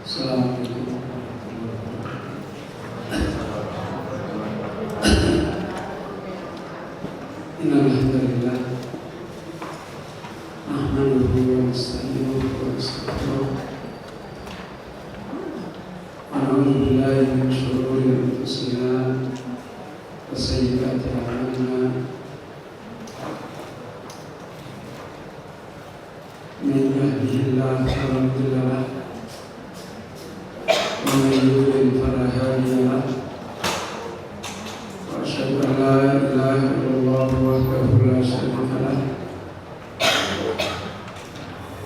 Assalamualaikum warahmatullahi wabarakatuh. Innal hamdalillah nahmaduhu wa nasta'inuhu wa nastaghfiruh wa na'udzu billahi min shururi anfusina wa sayyiati a'malina. Man yahdihillahu fala mudilla lahu ومن يضلل فلا هادي له واشهد ان لا اله الا الله وحده لا شريك له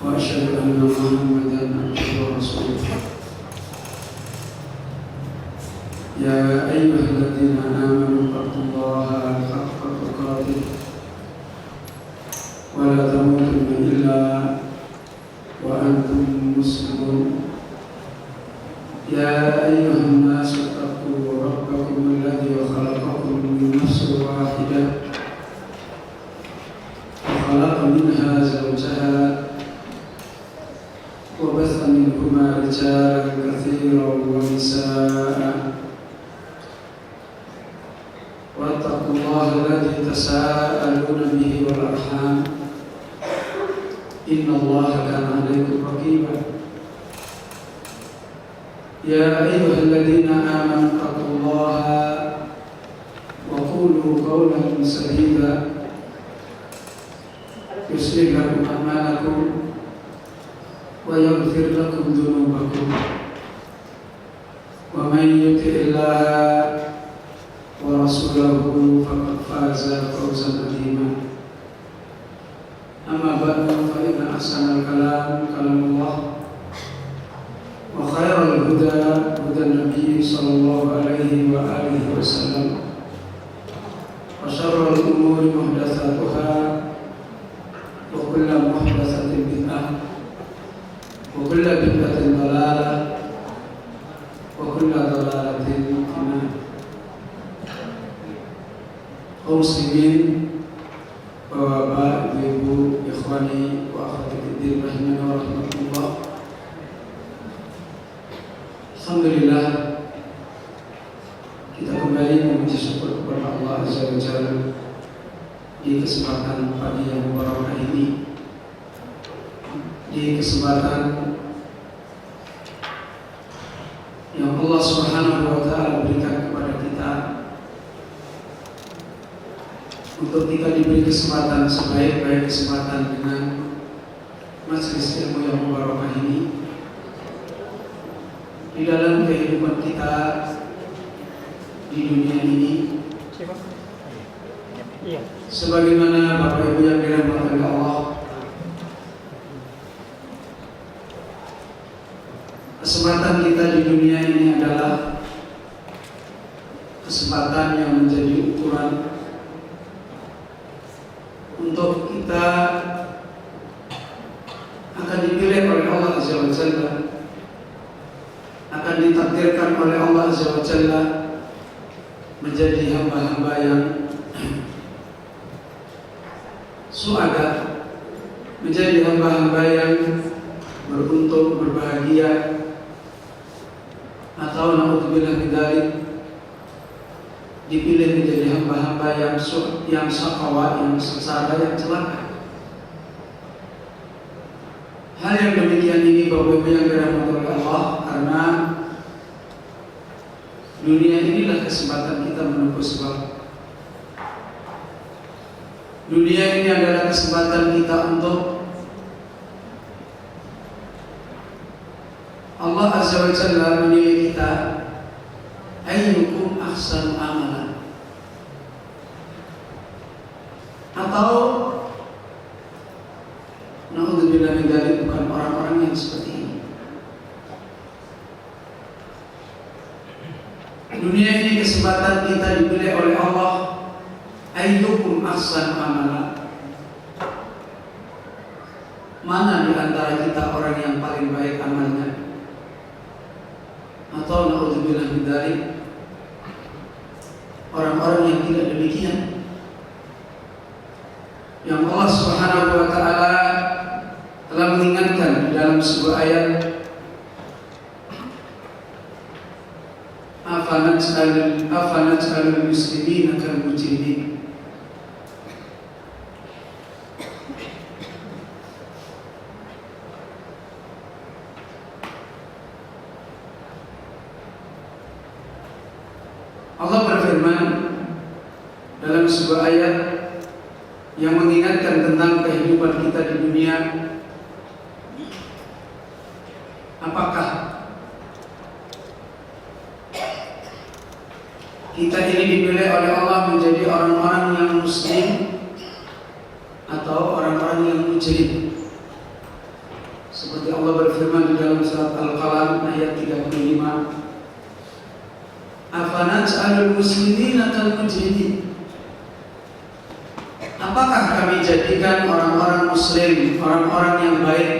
واشهد ان محمدا عبده ورسوله يا ايها الذين امنوا اتقوا الله حق تقاته ولا تموتن الا وانتم مسلمون. يا أيها الناس اتقوا ربكم الذي خلقكم من نفس واحدة وخلق منها زوجها وبث منهما رجالا كثيرا ونساء واتقوا الله الذي تساءلون به والأرحام إن الله كان عليكم رقيبا. يا أيها الذين آمنوا اتقوا الله وقولوا قولا سديدا يصلح لكم أعمالكم ويغفر لكم ذنوبكم ومن يطع الله ورسوله فقد فاز فوزا عظيما. أما بعد فإن أحسن الكلام كلام الله وخير الهدى هدى النبي صلى الله عليه وآله وسلم وشر الأمور محدثاتها وكل محدثة بدعة وكل بدعة ضلالة وكل ضلالة في النار. kaum muslimin, bapak, ibu, ikhwani wa akhwati fiddin rahimani wa rahmatullah. Alhamdulillah, kita kembali memuji syukur kepada Allah Azza wa Jalla di kesempatan pagi yang mubarak ini, di kesempatan yang Allah Subhanahu wa Ta'ala berikan kepada kita untuk kita diberi kesempatan sebaik-baik kesempatan dengan majelis ilmu yang mubarak ini di dalam kehidupan kita di dunia ini. Sebagaimana Bapak Ibu yang dirahmati oleh Allah, kesempatan kita di dunia ini adalah kesempatan yang menjadi ukuran untuk kita akan dipilih oleh Allah Azza wa Jalla, akan ditakdirkan oleh Allah Azza wa Jalla menjadi hamba-hamba yang suada, menjadi hamba-hamba yang beruntung, berbahagia, atau naudzubillah min dzalik, dipilih menjadi hamba-hamba yang syaqawa, yang sengsara, yang celaka. Hal yang demikian ini Bapak Ibu yang dirahmati oleh Allah, karena dunia inilah kesempatan kita menempuh sebab. Dunia ini adalah kesempatan kita untuk Allah Azza wa Jalla menilai kita, ayyukum ahsanu amalan, atau naudzubillah min dzalik, bukan orang-orang yang seperti ini. Dunia ini kesempatan kita dipilih oleh Allah, ayyukum ahsanu amalan, mana di antara kita orang yang paling baik amalnya, atau naudzubillah min dzalik, orang-orang yang tidak demikian, yang Allah Subhanahu wa Ta'ala telah mengingatkan di dalam sebuah ayat afanaj'alul muslimina kal mujrimin. Allah berfirman dalam sebuah ayat yang mengingatkan tentang kehidupan kita di dunia. Apakah kita ini dipilih oleh Allah menjadi orang-orang yang muslim atau orang-orang yang mujrim? Seperti Allah berfirman di dalam surat Al-Qalam ayat 35, afanaj'alul muslimina kal mujrimin. Apakah kami jadikan orang-orang muslim, orang-orang yang baik,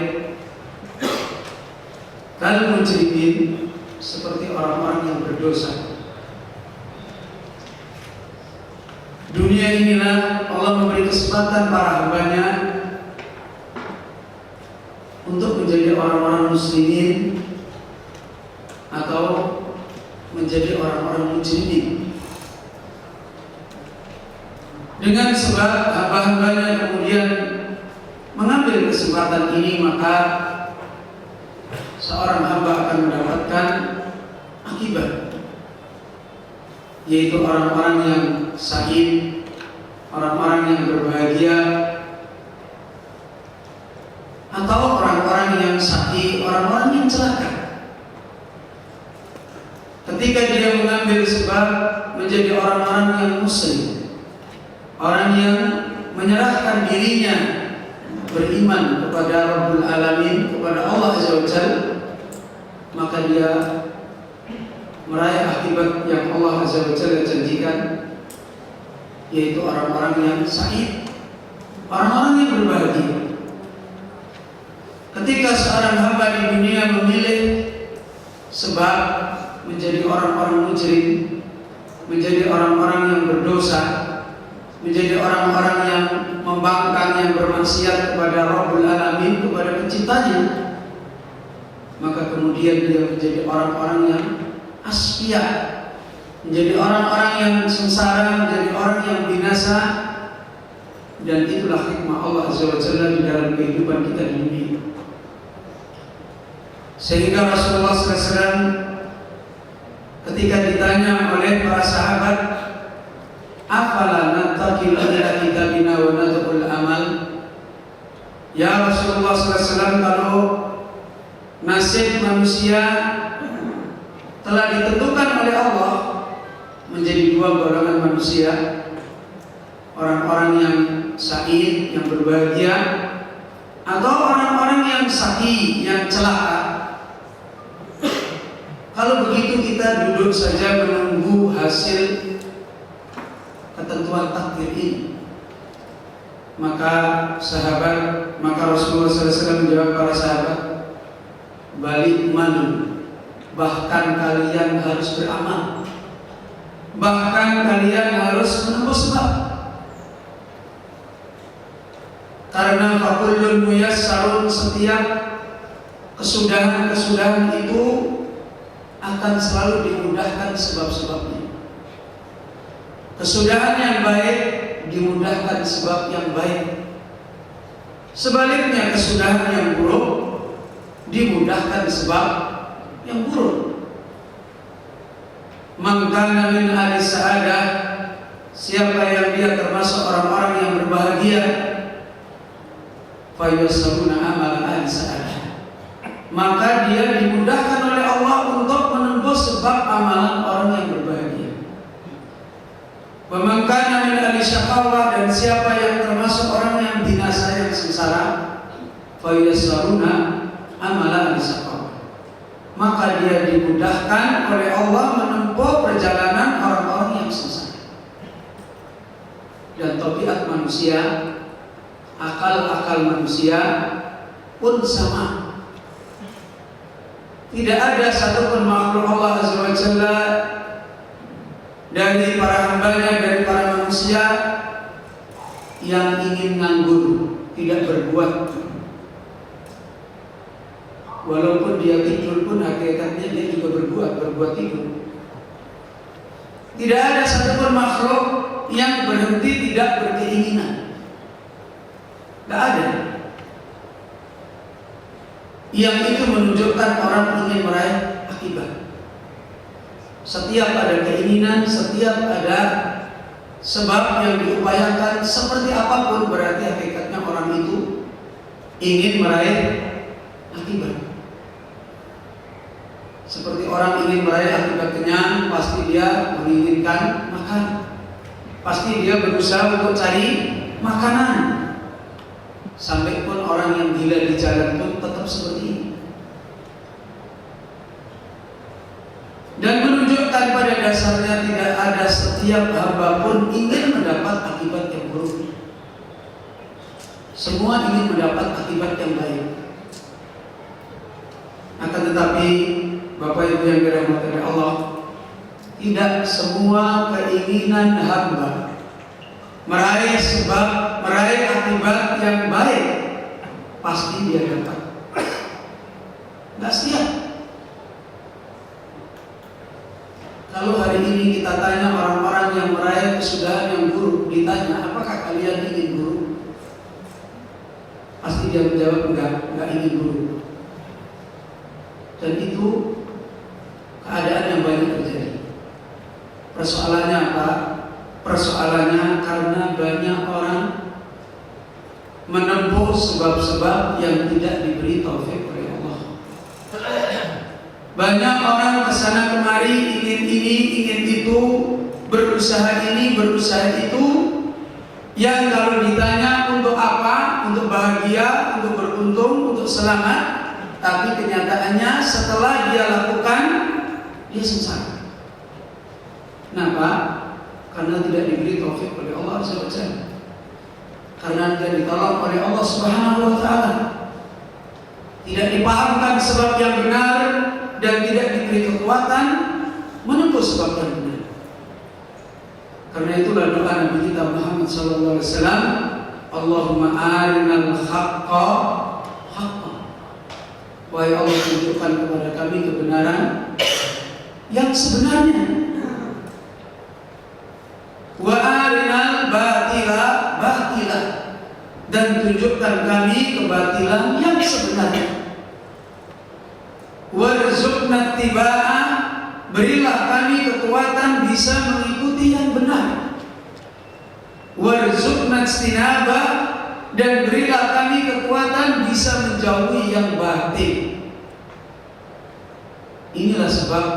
kal mujrimin, seperti orang-orang yang berdosa? Dunia inilah Allah memberi kesempatan para hambanya untuk menjadi orang-orang muslimin atau menjadi orang-orang mujrimin. Dengan sebab hamba-hambanya kemudian mengambil kesempatan ini, maka seorang hamba akan mendapatkan akibat, yaitu orang-orang yang sa'id, orang-orang yang berbahagia, atau orang-orang yang sa'id, orang-orang yang celaka. Ketika dia mengambil sebab menjadi orang-orang yang muslim, orang yang menyerahkan dirinya beriman kepada Rabbul Alamin, kepada Allah Azza wa Jalla, maka dia meraih akibat yang Allah Azza wa Jalla janjikan, yaitu orang-orang yang sa'id, orang-orang yang berbahagia. Ketika seorang hamba di dunia memilih sebab menjadi orang-orang mujrim, menjadi orang-orang yang berdosa, menjadi orang-orang yang membangkang, yang bermaksiat kepada Rabbul Alamin, kepada penciptanya, maka kemudian dia menjadi orang-orang yang asfiya, menjadi orang-orang yang sengsara, menjadi orang yang binasa. Dan itulah hikmah Allah Azza wa Jalla di dalam kehidupan kita di dunia. Sehingga Rasulullah SAW ketika ditanya oleh para sahabat, afala nattaqil ila kitabina wa nad'ul amal, ya Rasulullah SAW, kalau nasib manusia telah ditentukan oleh Allah menjadi dua golongan manusia, orang-orang yang sa'id, yang berbahagia, atau orang-orang yang saqi, yang celaka. Kalau begitu kita duduk saja menunggu hasil ketentuan takdir ini. Maka Rasulullah SAW menjawab para sahabat, balik malu, bahkan kalian harus beramal, bahkan kalian harus menempuh sebab. Karena fakullun muyassarun, setiap kesudahan itu akan selalu dimudahkan sebab-sebabnya. Kesudahan yang baik dimudahkan sebab yang baik. Sebaliknya kesudahan yang buruk dimudahkan sebab yang buruk. Man kana min ahli sa'adah, siapa yang dia termasuk orang-orang yang berbahagia, fa yasruna amal ahli sa'adah, maka dia dimudahkan oleh Allah untuk menempuh sebab amalan orang yang berbahagia. Wa man kana min ahli syaqawah, dan siapa yang termasuk orang yang binasa, yang sengsara, fa yasruna amal ahli syaqawah, maka dia dimudahkan oleh Allah menempuh perjalanan orang-orang yang sengsara. Dan tabiat manusia, akal-akal manusia pun sama. Tidak ada satupun makhluk Allah Azza wa Jalla, dari para hambanya, dari para manusia, yang ingin nganggur, tidak berbuat. Walaupun dia tidur pun hakikatnya dia juga berbuat tidur. Tidak ada satupun makhluk yang berhenti tidak berkeinginan. Tidak ada. Yang itu menunjukkan orang ingin meraih akibat. Setiap ada keinginan, setiap ada sebab yang diupayakan, seperti apapun berarti hakikatnya orang itu ingin meraih akibat. Seperti orang ingin meraih akibat kenyang, pasti dia menginginkan makan. Pasti dia berusaha untuk cari makanan. Sampai pun orang yang gila di jalan pun tetap seperti ini. Dan menunjukkan pada dasarnya tidak ada setiap hamba pun ingin mendapat akibat yang buruk. Semua ingin mendapat akibat yang baik. Akan tetapi Bapak Ibu yang dirahmati oleh Allah, tidak semua keinginan hamba meraih sebab, meraih akibat yang baik pasti dia dapat. Nggak siap. Kalau hari ini kita tanya orang-orang yang meraih kesudahan yang buruk, ditanya apakah kalian ingin buruk? Pasti dia menjawab enggak ingin buruk. Dan itu keadaan yang banyak terjadi. Persoalannya apa? Persoalannya karena banyak orang menempuh sebab-sebab yang tidak diberi taufik oleh Allah. Banyak orang kesana kemari, ingin ini, ingin itu, berusaha ini, berusaha itu, yang kalau ditanya untuk apa, untuk bahagia, untuk beruntung, untuk selamat, tapi kenyataannya setelah dia lakukan, dia sengsara. Kenapa? Karena tidak diberi taufik oleh Allah Azza wa Jalla. Karena dia ditolong oleh Allah Subhanahu wa Ta'ala. Tidak dipahamkan sebab yang benar dan tidak diberi kekuatan menempuh sebab yang benar. Karena itulah doa Nabi kita Muhammad sallallahu alaihi wasallam, Allahumma arinal haqqa haqqa. Wahai Allah, tunjukkan kepada kami kebenaran yang sebenarnya. Wa arinal batila batila, dan tunjukkan kami kebatilan yang sebenarnya. Warzuqna tibaa, berilah kami kekuatan bisa mengikuti yang benar. Warzuqna istinaba, dan berilah kami kekuatan bisa menjauhi yang batil. Inilah sebab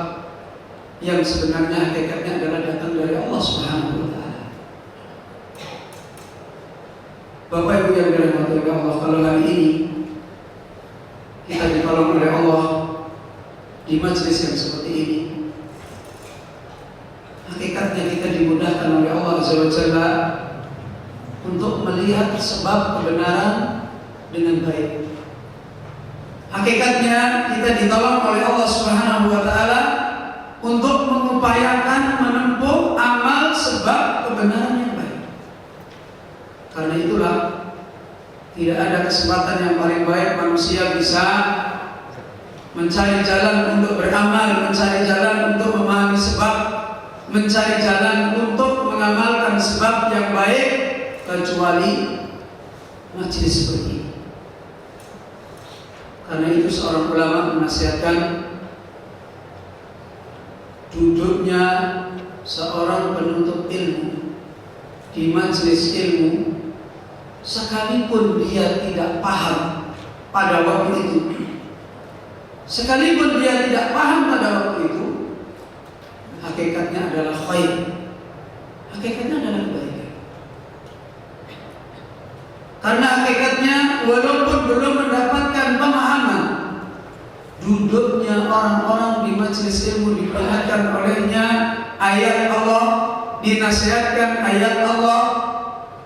yang sebenarnya hakikatnya adalah datang dari Allah Subhanahu wa Ta'ala. Bapak Ibu yang dirahmati oleh Allah, kalau hari ini kita ditolong oleh Allah di majelis yang seperti ini, hakikatnya kita dimudahkan oleh Allah Azza wa Jalla untuk melihat sebab kebenaran dengan baik. Hakikatnya kita ditolong oleh Allah Subhanahu wa Ta'ala untuk mengupayakan menempuh amal sebab kebenaran yang baik. Karena itulah tidak ada kesempatan yang paling baik manusia bisa mencari jalan untuk beramal, mencari jalan untuk memahami sebab, mencari jalan untuk mengamalkan sebab yang baik, kecuali majelis seperti ini. Karena itu seorang ulama menasihatkan duduknya seorang penuntut ilmu di majelis ilmu, sekalipun dia tidak paham pada waktu itu, sekalipun dia tidak paham pada waktu itu, hakikatnya adalah khair, hakikatnya adalah kebaikan. Karena hakikatnya walaupun belum mendapatkan pemahaman, duduknya orang-orang di majelis ilmu, diperingatkan olehnya ayat Allah, dinasihatkan ayat Allah,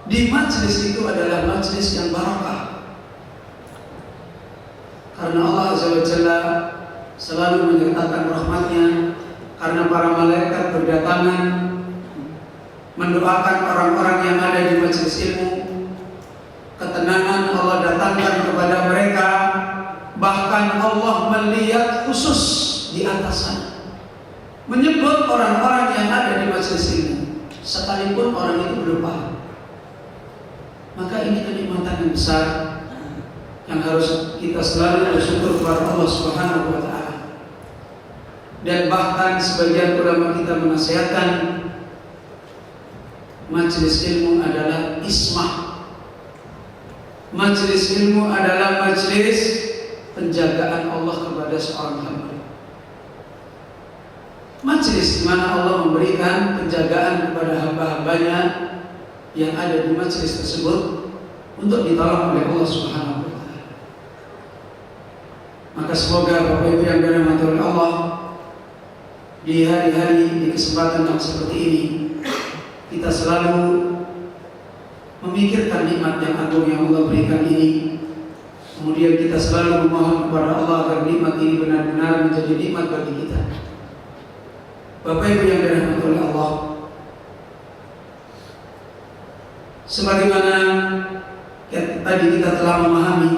di majelis itu adalah majelis yang barakah. Karena Allah Azza wa Jalla selalu menyertakan rahmatnya, karena para malaikat berdatangan mendoakan orang-orang yang ada di majelis ilmu. Ketenangan Allah datangkan kepada mereka. Bahkan Allah melihat khusus di atas sana. menyebut orang-orang yang ada di majelis ini, sekalipun orang itu belum paham. Maka ini kenikmatan yang besar yang harus kita selalu bersyukur kepada Allah Subhanahu wa Ta'ala. Dan bahkan sebagian ulama kita menasihatkan majelis ilmu adalah ismah. Majelis ilmu adalah majelis penjagaan Allah kepada seorang hamba. Majelis di mana Allah memberikan penjagaan kepada hamba-hambanya yang ada di majelis tersebut untuk ditolong oleh Allah Subhanahu wa Ta'ala. Maka semoga Bapak Ibu yang dirahmati oleh Allah, di hari-hari, di kesempatan yang seperti ini, kita selalu memikirkan nikmat yang agung yang Allah berikan ini. Kemudian kita selalu memohon kepada Allah agar nikmat ini benar-benar menjadi nikmat bagi kita. Bapak Ibu yang dirahmati oleh Allah, sebagaimana tadi kita telah memahami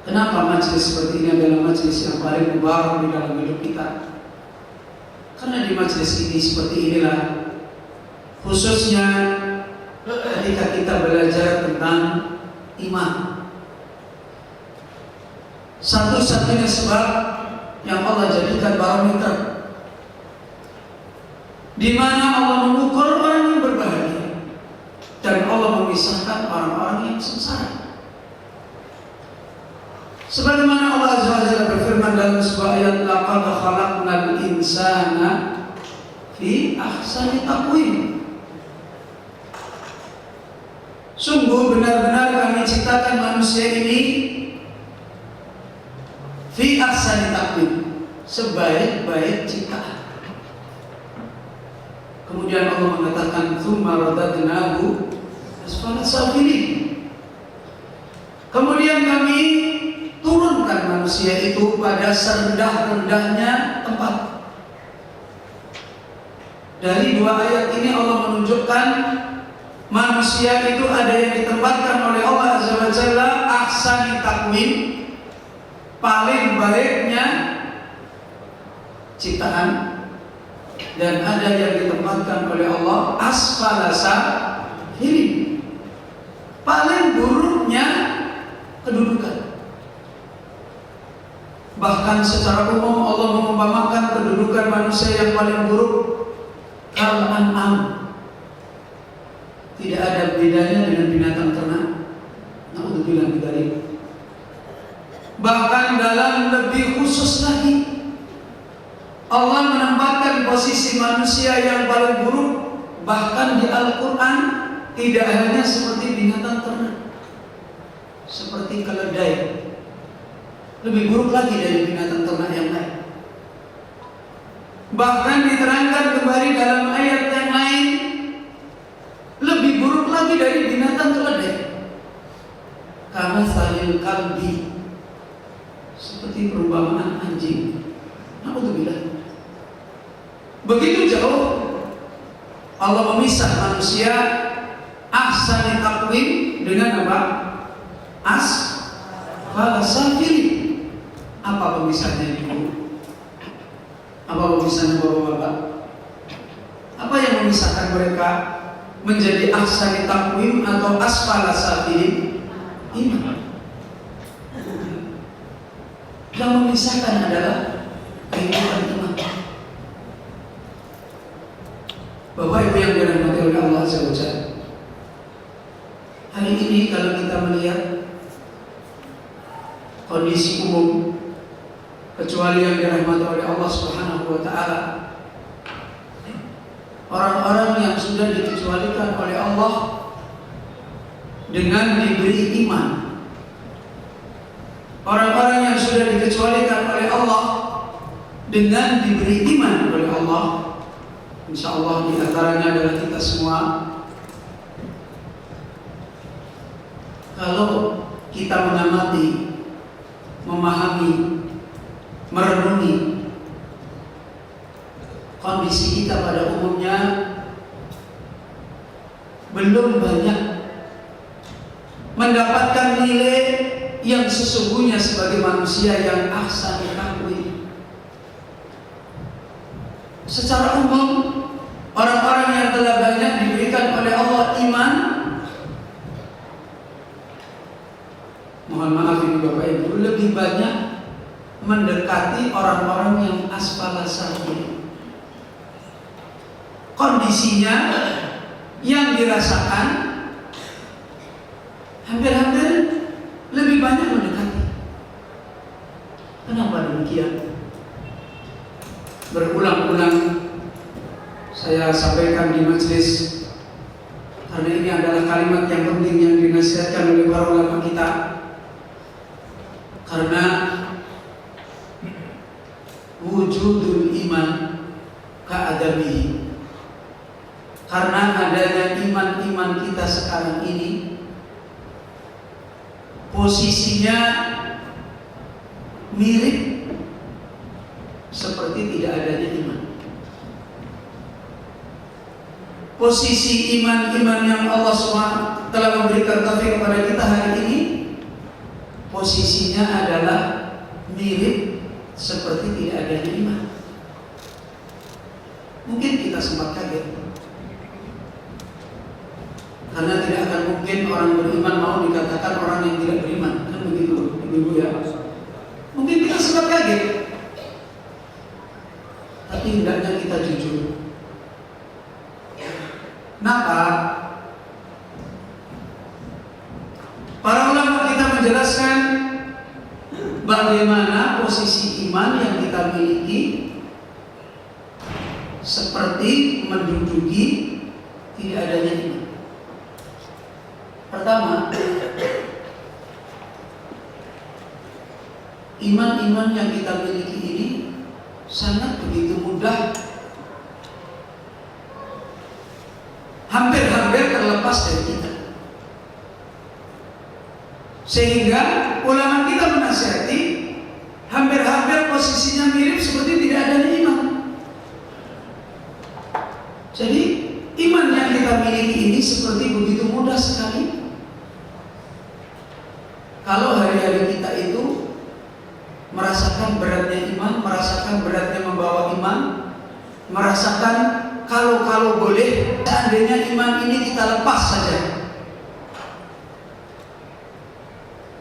kenapa majelis seperti ini adalah majelis yang paling mubarak di dalam hidup kita. Karena di majelis ini seperti inilah, khususnya ketika kita belajar tentang iman, satu-satunya sebab yang Allah jadikan barometer di mana Allah mengukur orang yang berbahagia dan Allah memisahkan orang-orang yang sengsara. Sebagaimana Allah Azza wa Jalla berfirman dalam sebuah ayat, laqad khalaqnal insana fi ahsani taqwim. Sungguh benar-benar kami ciptakan manusia ini fi ahsani taqwim, sebaik-baik ciptaan. Kemudian Allah mengatakan tsumma radadnahu asfala safilin. Kemudian kami turunkan manusia itu pada serendah-rendahnya tempat. Dari dua ayat ini Allah menunjukkan manusia itu ada yang ditempatkan oleh Allah Azza wa Jalla ahsani taqwim, paling baiknya ciptaan, dan ada yang ditempatkan oleh Allah asfala safilin, paling buruknya kedudukan. Bahkan secara umum Allah mengumpamakan kedudukan manusia yang paling buruk kal an'am, tidak ada bedanya dengan binatang ternak. Naudzubillah min dzalik. Bahkan dalam lebih khusus lagi, Allah menempatkan posisi manusia yang paling buruk bahkan di Al-Quran tidak hanya seperti binatang ternak, seperti keledai, lebih buruk lagi dari binatang ternak yang lain. Bahkan diterangkan kembali dalam ayat yang lain, lebih buruk lagi dari binatang keledai, karena salil kalbi, seperti perumpamaan anjing. Naudzubillah. Begitu jauh Allah memisah manusia ahsani taqwim dengan apa? Asfala safilin. Apa pemisahnya Ibu? Apa pemisahnya Bapak-bapak? Apa yang memisahkan mereka menjadi ahsani taqwim atau asfala safilin? Iman. Yang memisahkan adalah kehidupan iman. Bapak Ibu yang dirahmati oleh Allah Azza wa Jalla, hari ini kalau kita melihat kondisi umum, kecuali yang dirahmati oleh Allah Subhanahu wa Ta'ala, orang-orang yang sudah dikecualikan oleh Allah dengan diberi iman, orang-orang yang sudah dikecualikan oleh Allah dengan diberi iman oleh Allah, insya Allah di antaranya adalah kita semua. Kalau kita mengamati, memahami, merenungi kondisi kita pada umumnya, belum banyak mendapatkan nilai yang sesungguhnya sebagai manusia yang ahsani taqwim. secara umum orang-orang yang telah banyak diberikan oleh Allah iman, mohon maaf ini Bapak Ibu, lebih banyak mendekati orang-orang yang asfala safilin. Kondisinya yang dirasakan hampir-hampir lebih banyak mendekati. Kenapa demikian? Berulang-ulang saya sampaikan di majelis, karena ini adalah kalimat yang penting yang dinasihatkan oleh para ulama kita. Karena wujudul iman ka'adabihi, karena adanya iman-iman kita sekarang ini posisinya mirip seperti tidak adanya iman. Posisi iman-iman yang Allah SWT telah memberikan taufik kepada kita hari ini, posisinya adalah mirip seperti tidak adanya iman. Mungkin kita sempat kaget, karena tidak akan mungkin orang beriman mau dikatakan orang yang tidak beriman, kan begitu ibu-ibu ya. Mungkin kita sempat kaget, tapi hendaknya kita jujur. Kenapa? Para ulama kita menjelaskan bagaimana posisi iman yang kita miliki seperti menduduki tidak adanya iman. Pertama, iman-iman yang kita miliki ini sangat begitu mudah, hampir-hampir terlepas dari kita. Sehingga ulama kita menasihati hampir-hampir posisinya mirip seperti tidak adanya iman. Jadi iman yang kita miliki ini seperti begitu mudah sekali. Kalau hari-hari kita itu merasakan beratnya iman, merasakan beratnya membawa iman, merasakan kalau boleh seandainya iman ini kita lepas saja.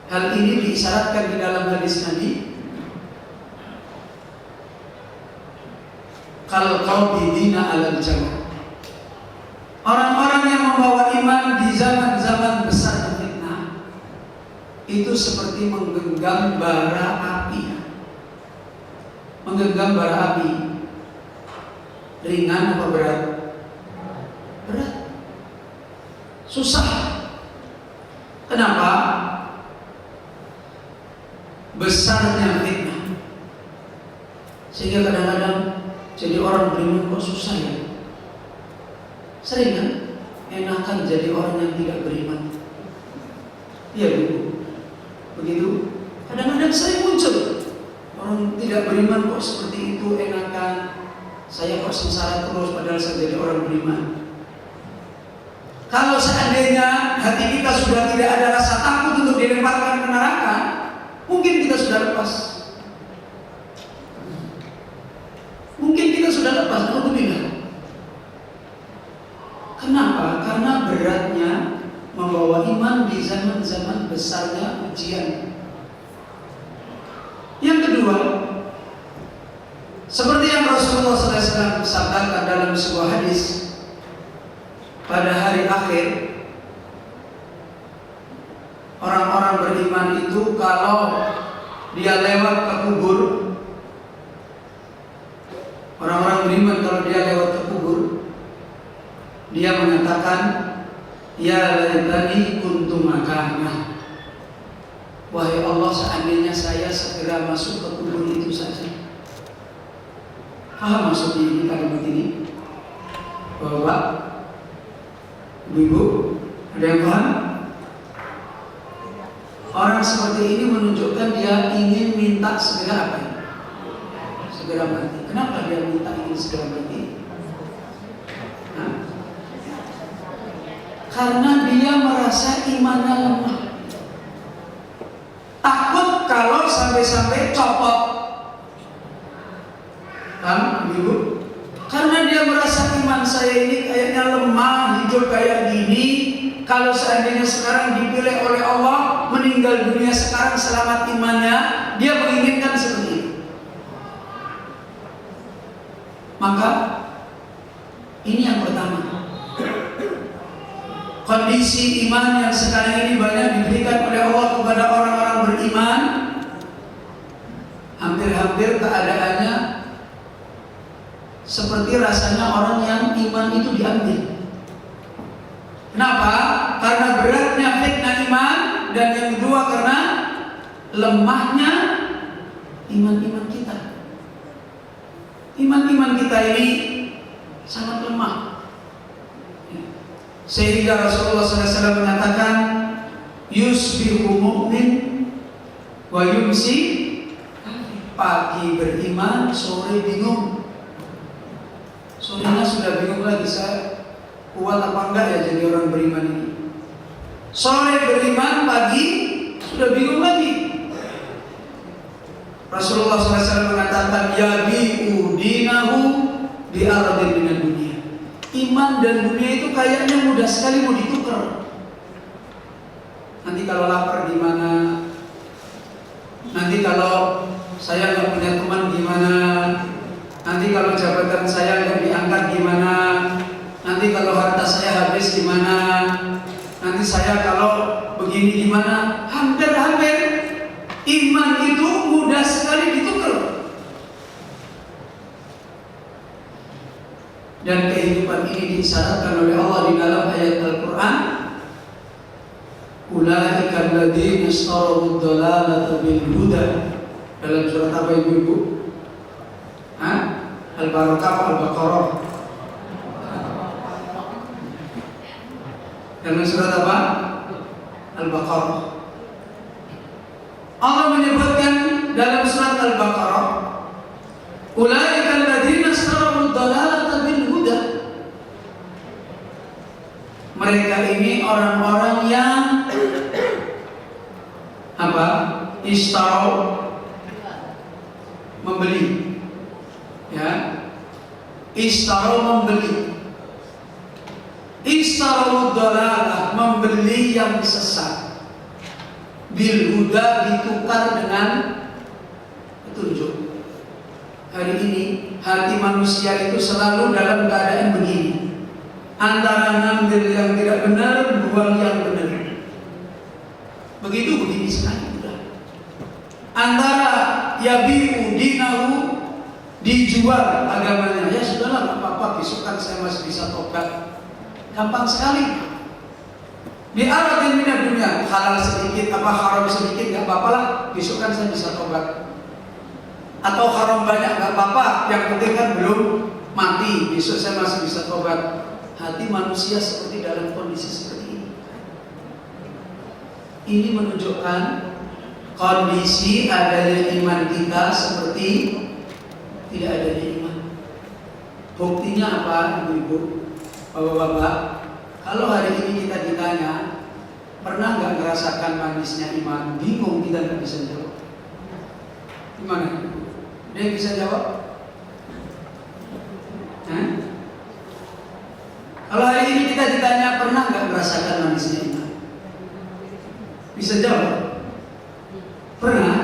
Hal ini diisyaratkan di dalam hadis Nabi, kal qabidina alal jannah. Orang-orang yang membawa iman di zaman-zaman besar fitnah itu seperti menggenggam bara api. Menggenggam bara api ringan apa berat? Berat. Susah. Kenapa? Besarnya fitnah. Sehingga kadang-kadang jadi orang beriman kok susah ya. Sering kan? Enakan jadi orang yang tidak beriman. Iya Bu. Begitu. Kadang-kadang sering muncul orang tidak beriman kok seperti itu, enakan. Saya kok sengsara terus padahal saya jadi orang beriman. Kalau seandainya hati kita sudah tidak ada rasa takut untuk dilemparkan ke neraka, mungkin kita sudah lepas. Mungkin kita sudah lepas. Alhamdulillah. Kenapa? Karena beratnya membawa iman di zaman-zaman besarnya ujian. Yang kedua, seperti yang Rasulullah SAW sabdakan dalam sebuah hadis, pada hari akhir orang-orang beriman itu kalau dia lewat ke kubur, orang-orang beriman kalau dia lewat ke kubur, dia mengatakan, ya laitani kuntu makanah. Wahai Allah, seandainya saya segera masuk ke kubur itu saja. Paham maksudnya ini kalimat ini? Bapak, Ibu, ada yang paham? Orang seperti ini menunjukkan dia ingin minta segera apa? Segera mati. Kenapa dia minta ingin segera mati? Karena dia merasa imannya lemah. Takut kalau sampai-sampai copot. Ibu, dia merasa iman saya ini kayaknya lemah, hidup kayak gini, kalau seandainya sekarang dipilih oleh Allah, meninggal dunia sekarang selamat imannya, dia menginginkan seperti itu. Maka ini yang pertama. Kondisi iman yang sekarang ini banyak diberikan oleh Allah kepada orang-orang beriman, hampir-hampir keadaannya seperti rasanya orang yang iman itu diambil. Kenapa? Karena beratnya fitnah iman, dan yang kedua karena lemahnya iman-iman kita. Iman-iman kita ini sangat lemah, sehingga Rasulullah SAW mengatakan, yusbihu mu'min wa yumsi, pagi beriman, sore bingung. Sorenya sudah bingung lagi, saya kuat apa enggak ya jadi orang beriman ini. Sore beriman, pagi sudah bingung lagi. Rasulullah SAW mengatakan, yabi'u dinahu bi'aradin minan dunia. Iman dan dunia itu kayaknya mudah sekali mau ditukar. Nanti kalau lapar gimana? Nanti kalau saya nggak punya teman gimana? Nanti kalau jabatan saya nggak diangkat gimana? Nanti kalau harta saya habis gimana? Nanti saya kalau begini gimana? Hampir-hampir iman itu mudah sekali ditukar. Dan kehidupan ini disyaratkan oleh Allah di dalam ayat Al-Quran, ulaika alladzina ishtaraw ad-dalalata bil huda. Dalam surat apa ibu-ibu? Al-Barakah, Al-Baqarah. Dalam surat apa? Al-Baqarah. Allah menyebutkan dalam surat Al-Baqarah, ulaika alladzina ishtaraw ad-dalalata bil huda. Mereka ini orang-orang yang apa? Ishtaraw, membeli. Ya, ishtaraw, membeli. Ishtaraw dalalah, membeli yang sesat. Bil huda, ditukar dengan petunjuk. Hari ini hati manusia itu selalu dalam keadaan begini, antara ngambil yang tidak benar, buang yang benar. Begini sekali udah. Antara yabi'u dinahu, dijual agamanya, ya sudahlah nggak apa-apa, besok kan saya masih bisa tobat. Gampang sekali. Bi'aradin minad dunia, halal sedikit apa haram sedikit nggak apa-apa lah, besok kan saya bisa tobat. Atau haram banyak nggak apa-apa, yang penting kan belum mati, besok saya masih bisa tobat. Hati manusia seperti dalam kondisi seperti ini. Ini menunjukkan kondisi adanya iman kita seperti tidak adanya iman. Buktinya apa, ibu-ibu, bapak-bapak? Kalau hari ini kita ditanya, pernah nggak merasakan manisnya iman? Bingung, kita nggak bisa jawab. Gimana? Ada yang bisa jawab? Kalau hari ini kita ditanya, pernah nggak merasakan manisnya iman? Bisa jawab? Pernah?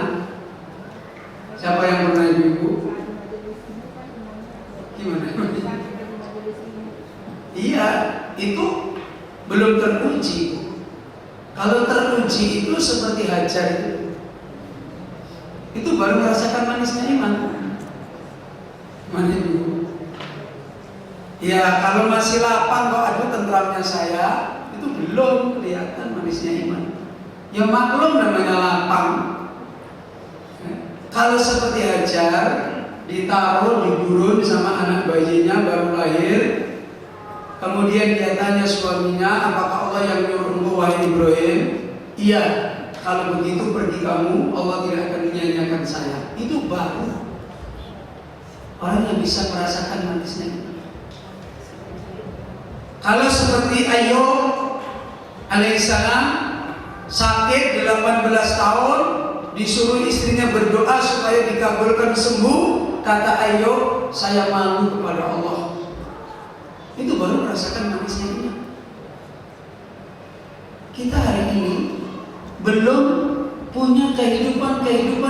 Siapa yang pernah, ibu-ibu? Gimana? Iya, itu belum teruji. Kalau teruji itu seperti Hajar itu baru merasakan manisnya iman. Mana ibu? Ya, kalau masih lapang kok, aduh tentramnya saya, itu belum kelihatan manisnya iman. Ya maklum namanya lapang. Kalau seperti Hajar, ditaruh di gurun sama anak bayinya baru lahir, kemudian dia tanya suaminya, apakah Allah yang nyuruh engkau wahai Ibrahim? Iya. Kalau begitu pergi kamu, Allah tidak akan menyanyiakan saya. Itu baru orang yang bisa merasakan manisnya iman. Kalau seperti Ayub alaihissalam, sakit 18 tahun, disuruh istrinya berdoa supaya dikabulkan sembuh. Kata Ayub, saya malu kepada Allah. Itu baru merasakan manisnya iman. Kita hari ini belum punya kehidupan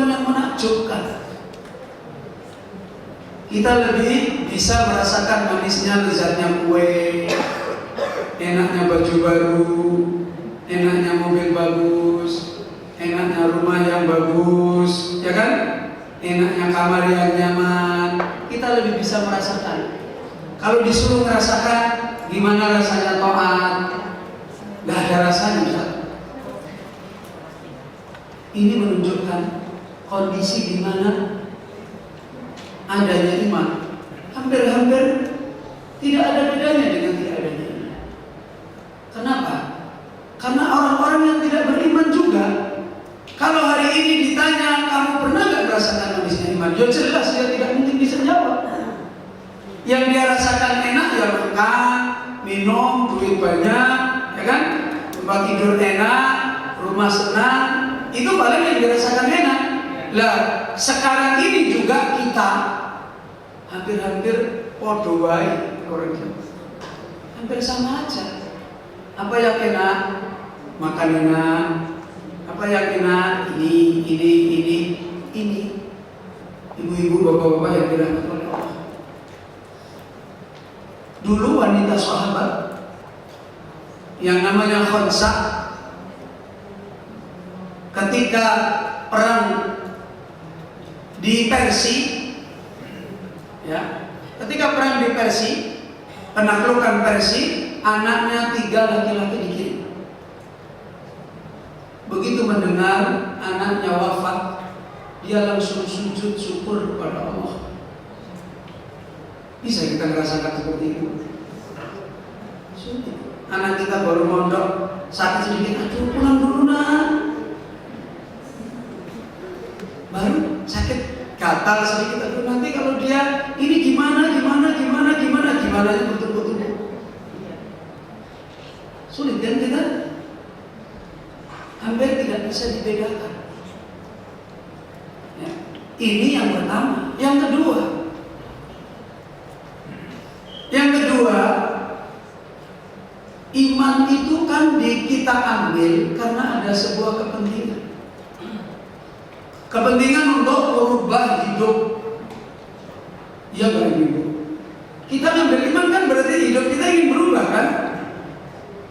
yang menakjubkan. Kita lebih bisa merasakan manisnya, lezatnya kue, enaknya baju baru, enaknya mobil bagus, enaknya rumah yang bagus, ya kan? Enaknya kamar yang nyaman. Kita lebih bisa merasakan. Kalau disuruh merasakan gimana rasanya taat, nggak ada rasanya, Ustaz. Ini menunjukkan kondisi di mana adanya iman hampir-hampir tidak ada bedanya dengan tidak adanya iman. Kenapa? Karena orang-orang yang tidak beriman juga, kalau hari ini ditanya kamu pernah nggak merasakan manisnya iman, ya jelas dia tidak mungkin bisa jawab. Yang dia rasakan enak ya makan, minum, duit banyak, ya kan? Tempat tidur enak, rumah senang, itu paling yang dirasakan enak. Lah, sekarang ini juga kita hampir-hampir podo wae orang Jawa. Hampir sama aja. Apa yang enak? Makan enak. Apa yang enak? Ini. Ibu-ibu, bapak-bapak yang dirahmati oleh Allah. Dulu wanita sahabat yang namanya Khansah, ketika perang di Persia, ya, ketika perang di Persia, penaklukan Persia, anaknya 3 laki-laki dikirim. Begitu mendengar anaknya wafat, dia langsung sujud syukur kepada Allah. Bisa kita merasakan seperti itu? Sudah. Anak kita baru mondok, sakit sedikit, aduh pulang dulu nak. Baru sakit gatal sedikit, aduh nanti kalau dia ini gimana betul-betul sulit kan kita? Hampir tidak bisa dibedakan. Ya. Ini yang pertama. Yang kedua, iman itu kan kita ambil karena ada sebuah kepentingan. Kepentingan untuk merubah hidup. Ya kan Ibu? Kita ngambil iman kan berarti hidup kita ingin berubah kan?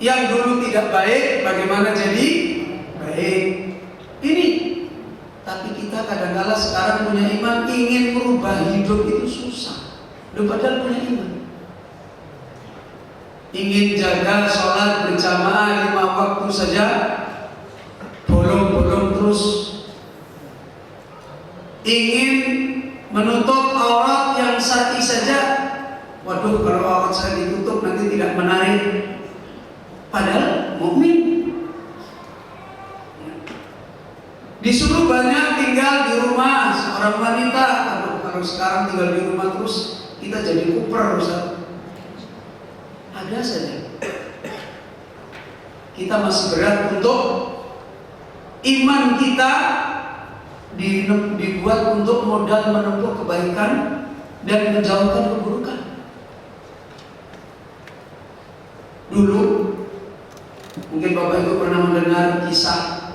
Yang dulu tidak baik, bagaimana jadi baik? Ini. Tapi kita kadang-kala sekarang punya iman, ingin merubah hidup itu susah. Padahal punya iman. Ingin jaga sholat berjamaah 5 waktu saja, bolong-bolong terus. Ingin menutup aurat yang syar'i saja, waduh kalau aurat saya ditutup nanti tidak menarik. Padahal mukmin. Disuruh banyak tinggal di rumah seorang wanita. Kalau sekarang tinggal di rumah terus kita jadi kuper, Ustaz. Ada saja. Kita masih berat untuk iman kita dibuat untuk modal menempuh kebaikan dan menjauhkan keburukan. Dulu mungkin Bapak Ibu pernah mendengar kisah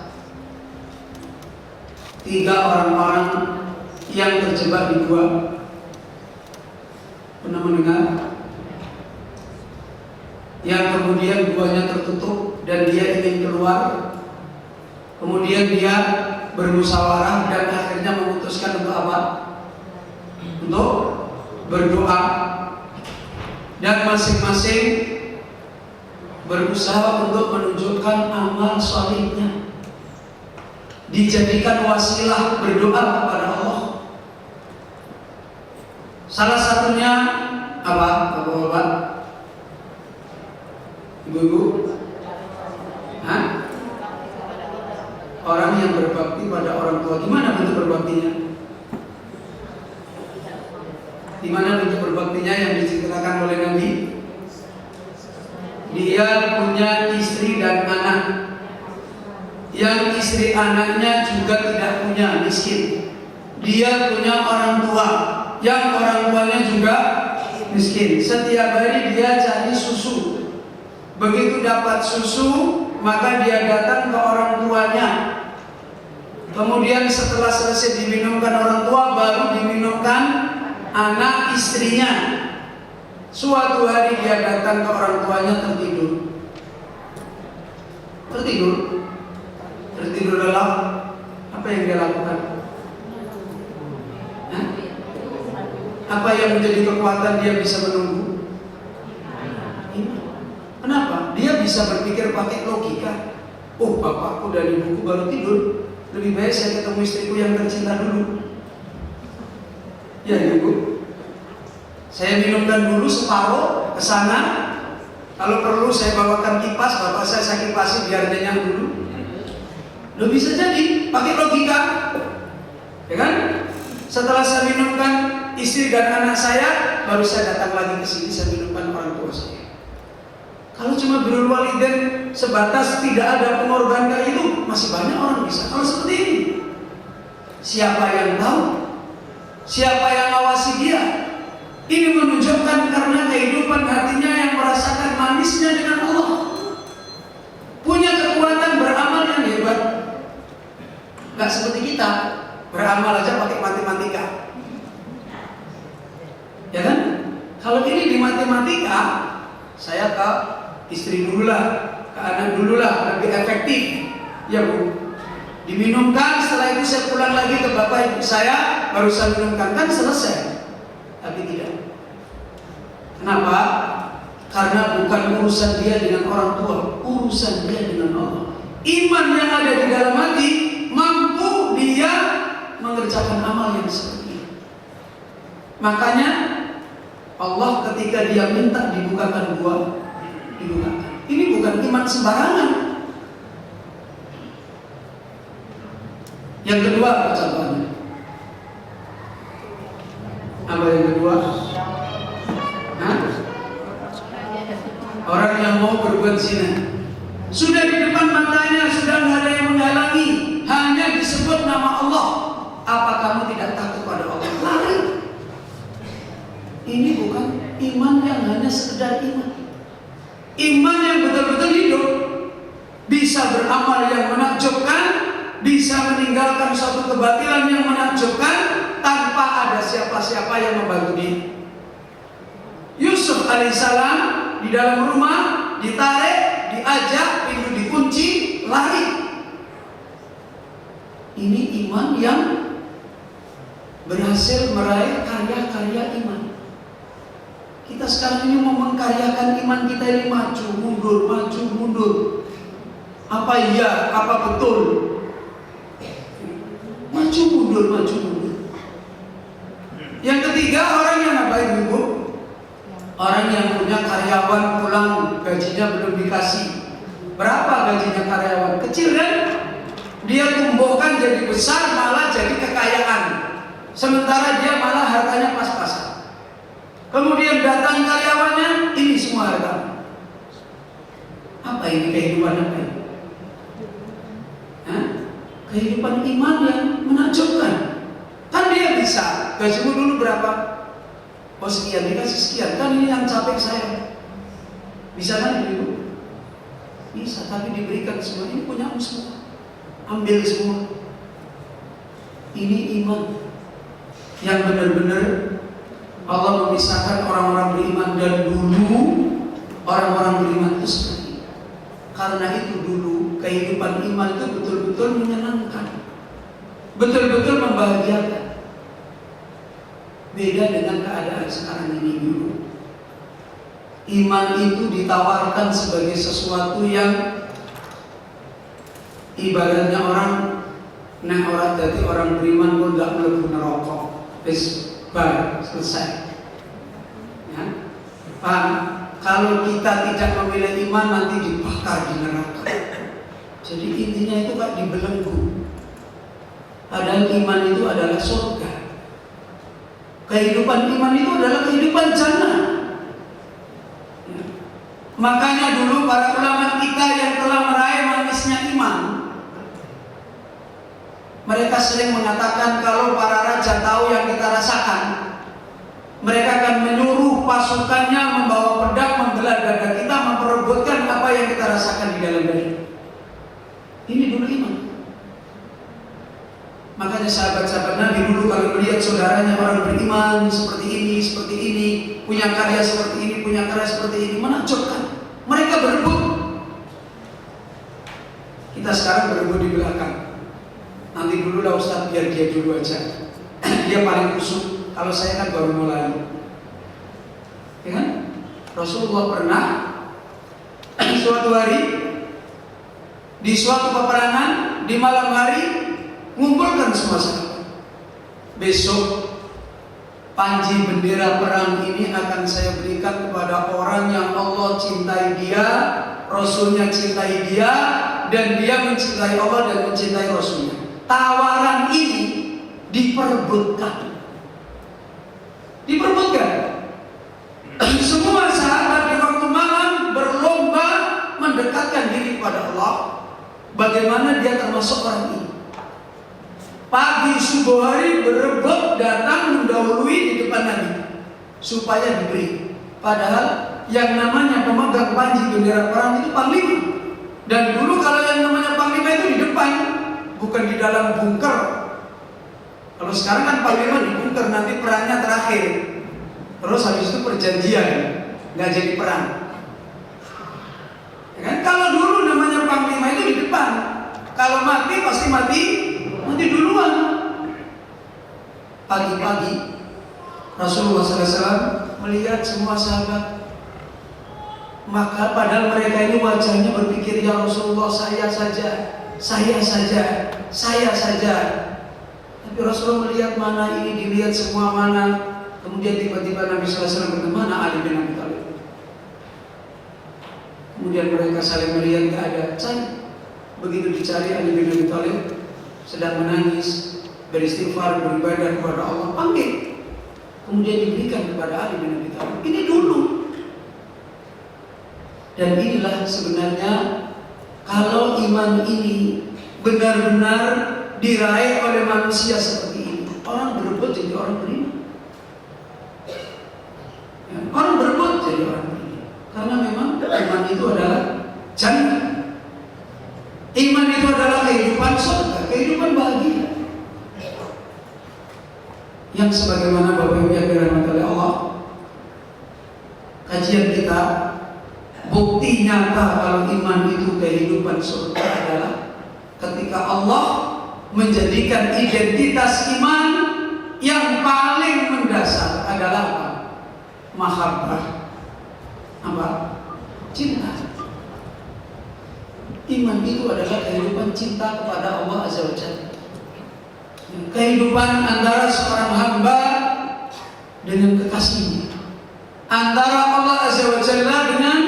3 orang-orang yang terjebak di gua. Pernah mendengar? Yang kemudian guanya tertutup dan dia ingin keluar. Kemudian dia bermusyawarah dan akhirnya memutuskan untuk apa? Untuk berdoa. Dan masing-masing berusaha untuk menunjukkan amal salihnya, dijadikan wasilah berdoa kepada Allah. Salah satunya apa, Bapak-bapak? Ibu-ibu? Hah? Orang yang berbakti pada orang tua. Gimana bentuk berbaktinya? Gimana bentuk berbaktinya yang diceritakan oleh Nabi? Dia punya istri dan anak. Yang istri anaknya juga tidak punya, miskin. Dia punya orang tua, yang orang tuanya juga miskin. Setiap hari dia cari susu. Begitu dapat susu, maka dia datang ke orang tuanya. Kemudian setelah selesai diminumkan orang tua, baru diminumkan anak istrinya. Suatu hari dia datang ke orang tuanya tertidur. Tertidur lelap. Apa yang dia lakukan? Hah? Apa yang menjadi kekuatan dia bisa menunggu? Kenapa? Dia bisa berpikir pakai logika. Oh, bapakku dan ibuku baru tidur, lebih baik saya ketemu istriku yang tercinta dulu. Ya ibu, saya minumkan dulu separuh ke sana. Kalau perlu saya bawakan kipas, bapak saya kipasi biar kenyang dulu. Lo bisa jadi pakai logika, ya kan? Setelah saya minumkan istri dan anak saya, baru saya datang lagi ke sini, saya minumkan orang tua saya. Kalau cuma birrul walidain sebatas tidak ada pengorbanan itu, masih banyak orang bisa. Kalau seperti ini, siapa yang tahu? Siapa yang awasi dia? Ini menunjukkan karena kehidupan hatinya yang merasakan manisnya dengan Allah, punya kekuatan beramal yang hebat. Gak seperti kita beramal aja pakai matematika, ya kan? Kalau ini di matematika, saya ke istri dulu lah, ke anak dulu lah, lebih efektif, ya bu. Diminumkan, setelah itu saya pulang lagi ke bapak ibu saya, baru saya minumkan, kan selesai. Tapi tidak. Kenapa? Karena bukan urusan dia dengan orang tua, urusan dia dengan Allah. Iman yang ada di dalam hati mampu dia mengerjakan amal yang seperti ini. Makanya Allah ketika dia minta dibukakan gua, dibukakan. Ini bukan iman sembarangan. Yang kedua apa contohnya? Apa yang kedua? Hah? Orang yang mau berbuat zina, sudah di depan matanya, sudah nggak ada yang menghalangi, hanya disebut nama Allah. Apa kamu tidak takut pada Allah? Lari. Ini bukan iman yang hanya sekedar iman. Iman yang betul-betul hidup, bisa beramal yang menakjubkan, bisa meninggalkan suatu kebatilan yang menakjubkan tanpa ada siapa-siapa yang membantu dia. Yusuf alaihissalam di dalam rumah ditarik, diajak, pintu dikunci, lari. Ini iman yang berhasil meraih karya-karya iman. Kita sekarang ini mau mengkaryakan iman kita ini maju mundur. Apa iya, apa betul? Maju mundur. Yang ketiga, orang yang apa ibu? Orang yang punya karyawan pulang gajinya belum dikasih. Berapa gajinya karyawan? Kecil kan? Dia tumbuhkan jadi besar, malah jadi kekayaan. Sementara dia malah hartanya pas-pasan. Kemudian datang karyawannya, ini semua harta. Apa ini kehidupan apa ini? Hah? Kehidupan iman yang menakjubkan. Kan dia bisa, gajimu dulu berapa? Oh sekian, dikasih sekian. Kan ini yang capek saya. Bisa kan ibu? Bisa, tapi diberikan semua. Ini punyamu semua. Ambil semua. Ini iman yang benar-benar Allah memisahkan orang-orang beriman. Dan dulu orang-orang beriman itu seperti ini. Karena itu dulu kehidupan iman itu betul-betul menyenangkan, betul-betul membahagiakan. Beda dengan keadaan sekarang ini dulu. Iman itu ditawarkan sebagai sesuatu yang ibaratnya orang jadi orang beriman pun gak mlebu neraka. Wis bar selesai. Ya. Paham? Kalau kita tidak memilih iman nanti dibakar di neraka. Jadi intinya itu kayak dibelenggu. Padahal iman itu adalah surga. Kehidupan iman itu adalah kehidupan jannah. Ya. Makanya dulu para ulama kita yang telah meraih manisnya iman, mereka sering mengatakan kalau para raja tahu yang kita rasakan, mereka akan menyuruh pasukan pasukannya, membawa pedang, membelah dada kita, memperebutkan apa yang kita rasakan di dalam dada. Ini dulu iman. Makanya sahabat-sahabat Nabi dulu kalau melihat saudaranya orang beriman seperti ini, punya karya seperti ini, punya karya seperti ini, menakjubkan. Mereka berebut. Kita sekarang berebut di belakang. Nanti dulu lah Ustaz, biar dia dulu aja. Dia paling kusuk. Kalau saya kan baru mulai. Ya kan? Rasulullah pernah suatu hari di suatu peperangan di malam hari ngumpulkan semua sahabat. Besok panji bendera perang ini akan saya berikan kepada orang yang Allah cintai dia, Rasulnya cintai dia, dan dia mencintai Allah dan mencintai Rasulnya. Tawaran ini diperebutkan. Semua sahabat di waktu malam berlomba mendekatkan diri kepada Allah. Bagaimana dia termasuk orang ini? Pagi subuh hari berebut datang mendahului di depan Nabi supaya diberi. Padahal yang namanya pemegang panji bendera perang itu panglima. Dan dulu kalau yang namanya panglima itu di depan, bukan di dalam bunker. Kalau sekarang kan panglima di bunker, nanti perangnya terakhir. Terus habis itu perjanjian, nggak jadi perang. Ya kan? Kalau dulu namanya panglima itu di depan. Kalau mati pasti mati duluan. Pagi-pagi Rasulullah SAW melihat semua sahabat. Maka padahal mereka ini wajahnya berpikir, ya Rasulullah, saya saja. Tapi Rasulullah melihat mana ini, dilihat semua mana. Kemudian tiba-tiba Nabi SAW bertemu, mana Ali bin Abi Thalib. Kemudian mereka saling melihat, tidak ada. Cari. Begitu dicari, Ali bin Abi Thalib sedang menangis, beristighfar, beribadah kepada Allah, panggil. Kemudian diberikan kepada Ali bin Abi Thalib. Ini dulu. Dan inilah sebenarnya kalau iman ini benar-benar diraih oleh manusia seperti ini, orang berebut jadi orang beriman. Ya, orang berebut jadi orang beriman. Karena memang iman itu adalah jannah. Iman itu adalah kehidupan surga, kehidupan bahagia. Yang sebagaimana Bapak Ibu yang dirahmati oleh Allah, kajian kita, bukti nyata kalau iman itu kehidupan surga adalah ketika Allah menjadikan identitas iman yang paling mendasar adalah apa? Mahabbah. Apa? Cinta. Iman itu adalah kehidupan cinta kepada Allah Azza wa Jalla. Kehidupan antara seorang hamba dengan kekasihnya, antara Allah Azza wa Jalla dengan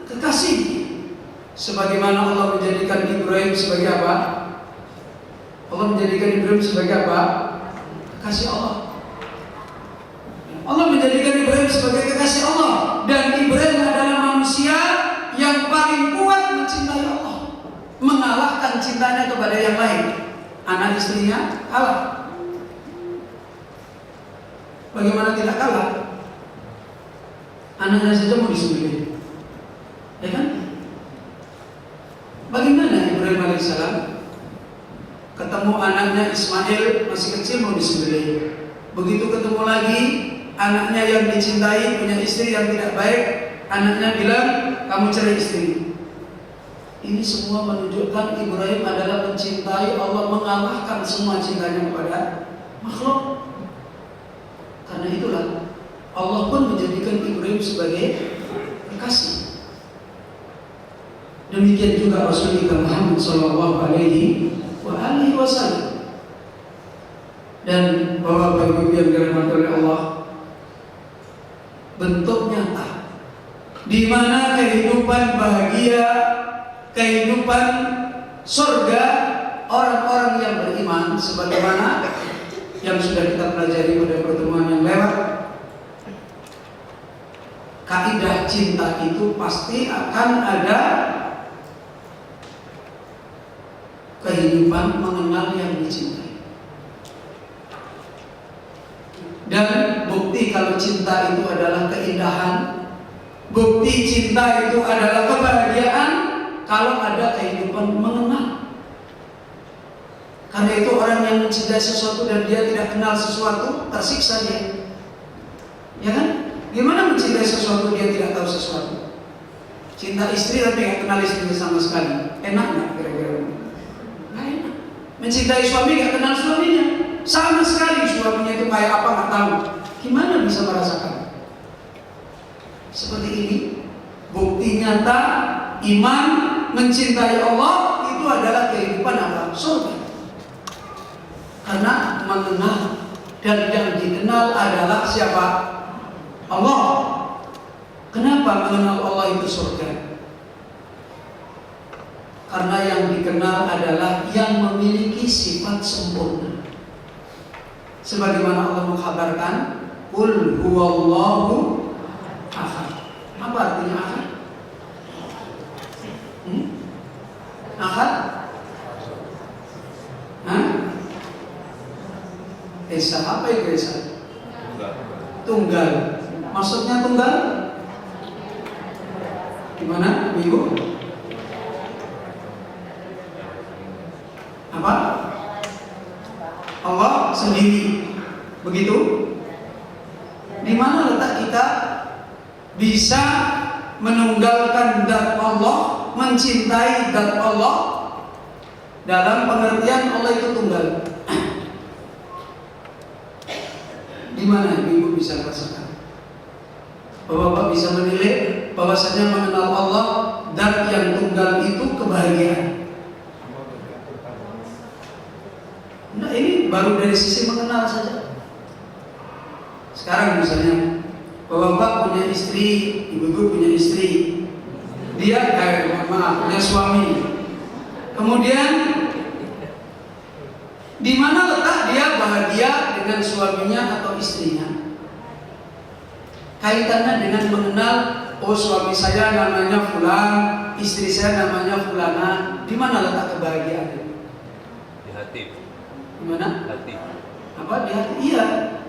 kekasihnya. Sebagaimana Allah menjadikan Ibrahim sebagai apa? Allah menjadikan Ibrahim sebagai apa? Kekasih Allah. Allah menjadikan Ibrahim sebagai kekasih Allah. Dan Ibrahim adalah manusia yang paling kuat mencintai Allah, mengalahkan cintanya kepada yang lain. Anak istrinya kalah. Bagaimana tidak kalah? Anaknya saja mau disembelih, ya kan? Bagaimana Ibrahim alaihissalam ketemu anaknya Ismail masih kecil mau disembelih. Begitu ketemu lagi anaknya yang dicintai punya istri yang tidak baik, anaknya bilang kamu cerai istri. Ini semua menunjukkan Ibrahim adalah mencintai Allah, mengalahkan semua cintanya kepada makhluk. Karena itulah Allah pun menjadikan Ibrahim sebagai kekasih. Demikian juga Rasul kita Muhammad sallallahu alaihi wasallam. Dan Bapak Ibu yang dirahmati oleh Allah, bentuk nyata di mana kehidupan bahagia, kehidupan surga orang-orang yang beriman, sebagaimana yang sudah kita pelajari pada pertemuan yang lewat. Kaidah cinta itu pasti akan ada kehidupan mengenal yang dicintai. Dan bukti kalau cinta itu adalah keindahan, bukti cinta itu adalah kebahagiaan kalau ada kehidupan mengenal. Karena itu orang yang mencintai sesuatu dan dia tidak kenal sesuatu, tersiksa dia. Ya kan? Gimana mencintai sesuatu dia tidak tahu sesuatu? Cinta istri tapi nggak kenal istrinya sama sekali, enak nggak kira-kira? Nggak enak. Mencintai suami nggak kenal suaminya, sama sekali suaminya itu kayak apa nggak tahu. Gimana bisa merasakan? Seperti ini, bukti nyata iman mencintai Allah itu adalah kehidupan apa? Surga. Karena mengenal, dan yang dikenal adalah siapa? Allah. Kenapa mengenal Allah itu surga? Karena yang dikenal adalah yang memiliki sifat sempurna. Sebagaimana Allah mengkhabarkan, Qul huwallahu ahad. Apa artinya ahad? Ahad? Esa, apa itu Esa? Tunggal. Maksudnya tunggal? Gimana, Ibu? Apa? Allah sendiri. Begitu? Di mana letak kita bisa menunggalkan zat Allah, mencintai zat Allah dalam pengertian Allah itu tunggal? Di mana Ibu bisa rasakan? Bapak bisa menilai bahwasanya mengenal Allah dan yang tunggal itu kebahagiaan. Nah, ini baru dari sisi mengenal saja. Sekarang misalnya Bapak punya istri, Ibu punya istri, dia punya suami. Kemudian di mana letak dia bahagia dengan suaminya atau istrinya? Kaitannya dengan mengenal, oh suami saya namanya fulan, istri saya namanya fulana. Di mana letak kebahagiaan? Di hati. Di mana? Hati. Apa di hati? Iya.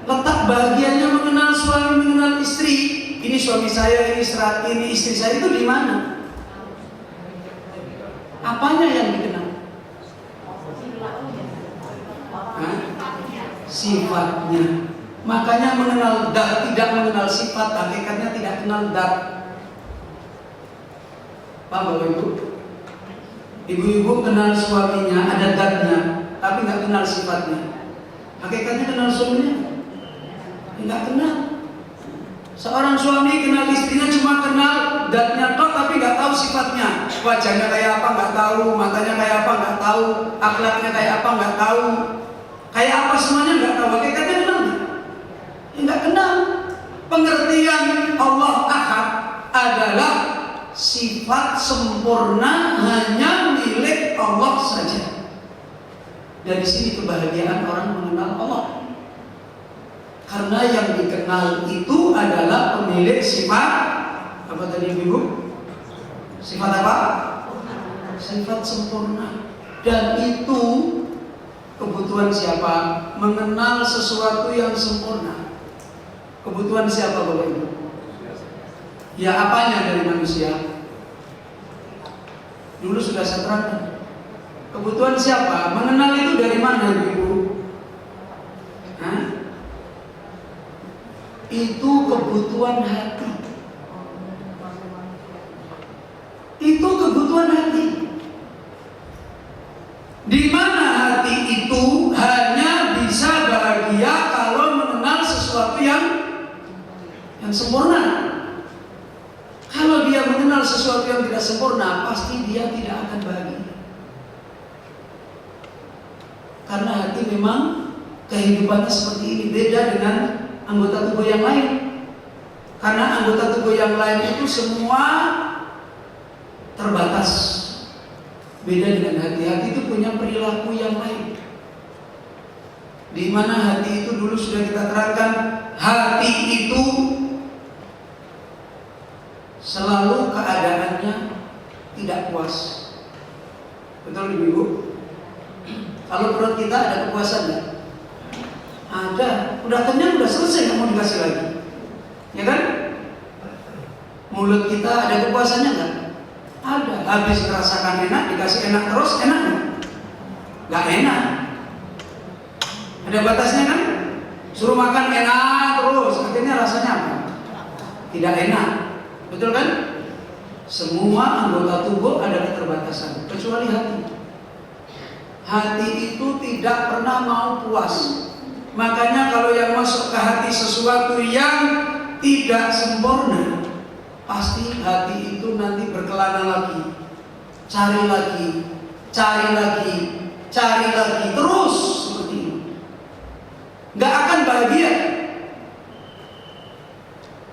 Letak bahagianya mengenal suami, mengenal istri. Ini suami saya, ini istri saya, itu di mana? Apanya yang dikenal? Sifatnya. Makanya mengenal dat, tidak mengenal sifat, hakikatnya tidak kenal dat. Paham Bapak Ibu? Ibu-ibu kenal suaminya, ada datnya, tapi nggak kenal sifatnya. Hakikatnya kenal suaminya? Nggak kenal. Seorang suami kenal istrinya cuma kenal datnya tok, tapi nggak tahu sifatnya. Wajahnya kayak apa nggak tahu, matanya kayak apa nggak tahu, akhlaknya kayak apa nggak tahu, kayak apa semuanya nggak tahu. Hakikatnya kenal nggak? Nggak kenal. Pengertian Allah Ahad adalah sifat sempurna hanya milik Allah saja. Dari sini kebahagiaan orang mengenal Allah. Karena yang dikenal itu adalah pemilik sifat apa tadi Ibu? Sifat apa? Sifat sempurna. Dan itu kebutuhan siapa? Mengenal sesuatu yang sempurna. Kebutuhan siapa Bapak Ibu? Ya apanya dari manusia? Dulu sudah saya terangkan. Kebutuhan siapa? Mengenal itu dari mana Ibu? Itu kebutuhan hati. Itu kebutuhan hati. Di mana hati itu hanya bisa bahagia kalau mengenal sesuatu yang sempurna. Kalau dia mengenal sesuatu yang tidak sempurna, pasti dia tidak akan bahagia. Karena hati memang kehidupannya seperti ini, beda dengan anggota tubuh yang lain. Karena anggota tubuh yang lain itu semua terbatas. Beda dengan hati. Hati itu punya perilaku yang lain. Di mana hati itu dulu sudah kita terangkan, hati itu selalu keadaannya tidak puas. Betul Ibu? Kalau perut kita ada kepuasan nggak? Ada. Udah kenyang, udah selesai, nggak mau dikasih lagi. ya kan? Mulut kita ada kepuasannya nggak? Ada. Habis merasakan enak, dikasih enak terus, enak nggak? Nggak enak. Ada batasnya kan? Suruh makan enak terus, akhirnya rasanya apa? Tidak enak. Betul kan? Semua anggota tubuh ada keterbatasan, kecuali hati. Hati itu tidak pernah mau puas. Makanya kalau yang masuk ke hati sesuatu yang tidak sempurna, pasti hati itu nanti berkelana lagi, cari lagi, cari lagi, cari lagi, terus seperti ini. Gak akan bahagia.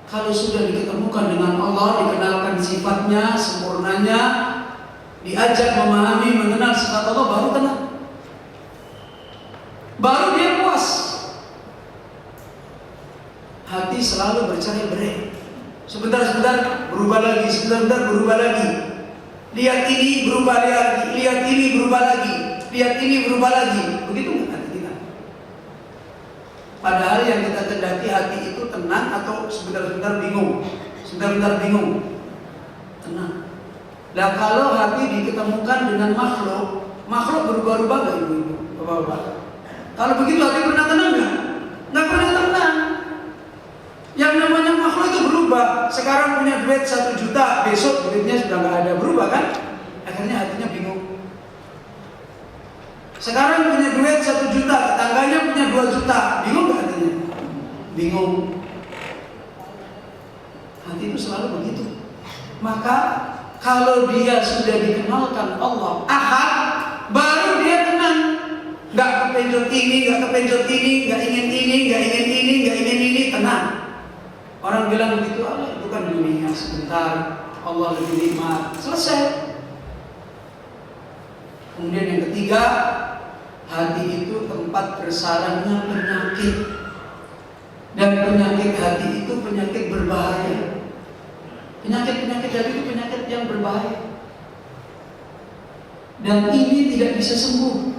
Kalau sudah diketemukan dengan Allah, dikenalkan sifatnya, sempurnanya, diajak memahami, mengenal sifat Allah, baru tenang. Baru dia puas. Hati selalu bercerai-berai. Sebentar-sebentar berubah lagi, sebentar-sebentar berubah lagi. Lihat ini berubah lagi, lihat ini berubah lagi, lihat ini berubah lagi. Begitu nggak hati kita? Padahal yang kita kendaki hati itu tenang atau sebentar-sebentar bingung, sebentar-sebentar bingung, tenang. Nah kalau hati diketemukan dengan makhluk, makhluk berubah-ubah nggak ibu-ibu, bapak-bapak? Kalau begitu hati pernah tenang nggak? Nggak pernah tenang. Yang namanya makhluk itu berubah. Sekarang punya duit 1 juta, besok duitnya sudah nggak ada, berubah kan? Akhirnya hatinya bingung. Sekarang punya duit 1 juta, tetangganya punya 2 juta, bingung nggak hatinya? Bingung. Hati itu selalu begitu. Maka kalau dia sudah dikenalkan Allah Ahad, baru dia tenang. Nggak kepenjot ini, nggak kepenjot ini, nggak ingin ini, nggak ingin ini, nggak ingin ini, tenang. Orang bilang begitu, Allah itu kan dunia sebentar, Allah lebih nikmat, selesai. Kemudian yang ketiga, hati itu tempat bersarangnya penyakit. Dan penyakit hati itu penyakit berbahaya. Penyakit-penyakit hati itu penyakit yang berbahaya. Dan ini tidak bisa sembuh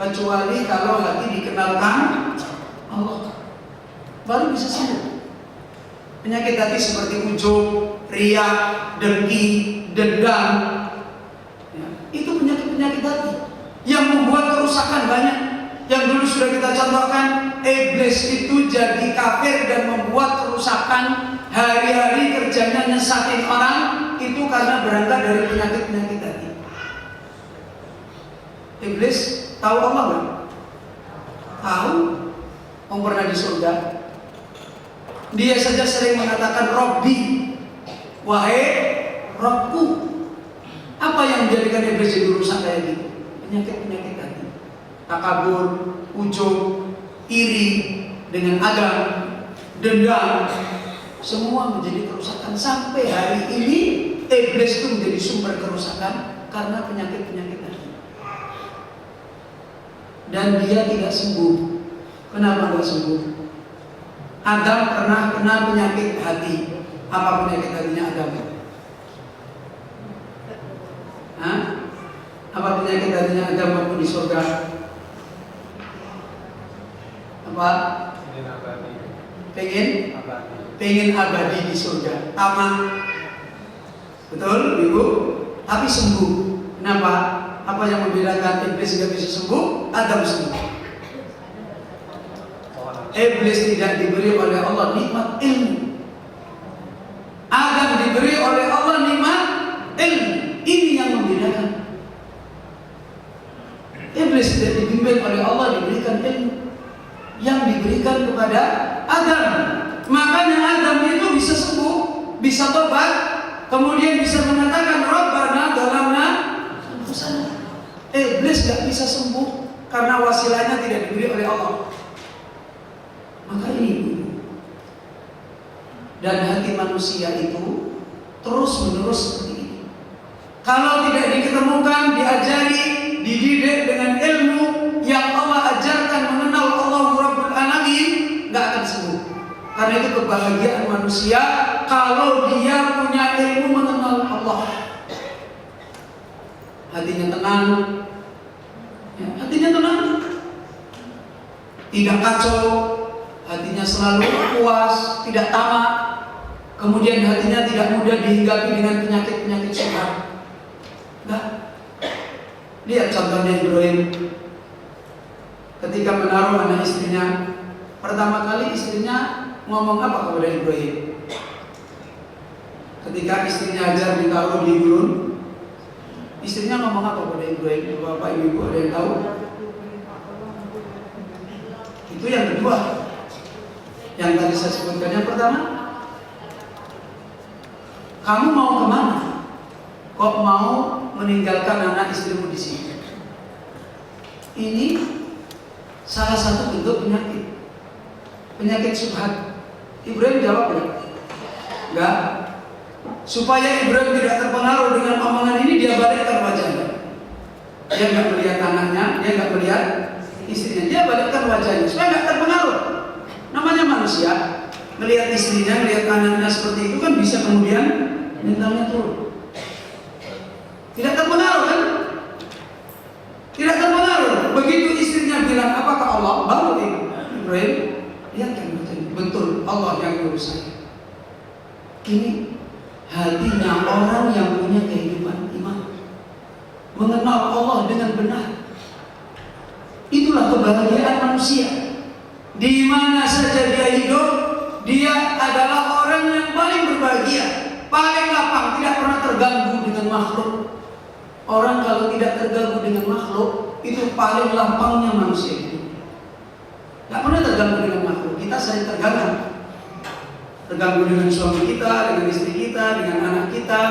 kecuali kalau hati dikenalkan Allah, baru bisa sembuh. Penyakit hati seperti ujub, riya, dengki, dendam, ya, itu penyakit-penyakit hati yang membuat kerusakan banyak. Yang dulu sudah kita contohkan, iblis itu jadi kafir dan membuat kerusakan. Hari-hari kerjanya nyesatin orang, itu karena berangkat dari penyakit-penyakit hati. Iblis tahu Allah nggak? Tahu. Orang pernah di surga. Dia saja sering mengatakan Robbi, wahai Robku. Apa yang menjadikan iblis jadi rusak kayak gitu? Penyakit-penyakit hati. Takabur, ujub, iri dengan agam, dendam, semua menjadi kerusakan. Sampai hari ini iblis itu menjadi sumber kerusakan karena penyakit-penyakit hati. Dan dia tidak sembuh. Kenapa tidak sembuh? Adam pernah kena penyakit hati. Apa penyakit hatinya Adam? Hah? Apa penyakit hatinya Adam waktu di surga? Apa? Pengen abadi di surga. Tamak. Betul, Ibu? Tapi sembuh. Kenapa? Apa yang membedakan iblis tidak bisa sembuh? Adam sembuh. Iblis tidak diberi oleh Allah nikmat ilmu. Adam diberi oleh Allah nikmat ilmu. Ini yang membedakan. Iblis tidak dibimbing oleh Allah, diberikan ilmu yang diberikan kepada Adam. Makanya Adam itu bisa sembuh, bisa tobat, kemudian bisa mengatakan Rabbana dhalamna anfusana. Iblis gak bisa sembuh karena wasilahnya tidak diberi oleh Allah. Maka ini, dan hati manusia itu terus-menerus seperti ini. Kalau tidak diketemukan, diajari, dididik dengan ilmu yang Allah ajarkan, mengenal Allah Rabbul Alamin, gak akan sembuh. Karena itu kebahagiaan manusia kalau dia punya ilmu mengenal Allah. Hatinya tenang, ya, hatinya tenang, tidak kacau. hatinya selalu puas, tidak tamak, kemudian hatinya tidak mudah dihinggapi dengan penyakit-penyakit syubhat. Enggak. Lihat contohnya Ibrahim ketika menaruh anak istrinya. Pertama kali istrinya ngomong apa kepada Ibrahim? Ketika istrinya Hajar ditaruh di gurun, istrinya ngomong apa kepada Ibrahim? Bapak ibu ada yang tahu? Itu yang kedua. Yang tadi saya sebutkan yang pertama, kamu mau kemana? Kok mau meninggalkan anak istrimu di sini? Ini salah satu bentuk penyakit syubhat. Ibrahim jawab enggak. Supaya Ibrahim tidak terpengaruh dengan omongan ini, dia balikkan wajahnya. Dia enggak melihat anaknya, dia enggak melihat istrinya, dia balikkan wajahnya supaya enggak terpengaruh. Namanya manusia, melihat istrinya, melihat anaknya seperti itu kan bisa kemudian mentalnya turun. Tidak terpengaruh kan? Tidak terpengaruh. Begitu istrinya bilang apakah Allah, baru Ibrahim lihat kan betul Allah yang ngurus saya. Ini hatinya orang yang punya kehidupan iman, mengenal Allah dengan benar. Itulah kebahagiaan manusia. Di mana saja dia hidup, dia adalah orang yang paling berbahagia, paling lapang, tidak pernah terganggu dengan makhluk. Orang kalau tidak terganggu dengan makhluk, itu paling lapangnya manusia hidup. Tidak pernah terganggu dengan makhluk. Kita sering terganggu dengan suami kita, dengan istri kita, dengan anak kita.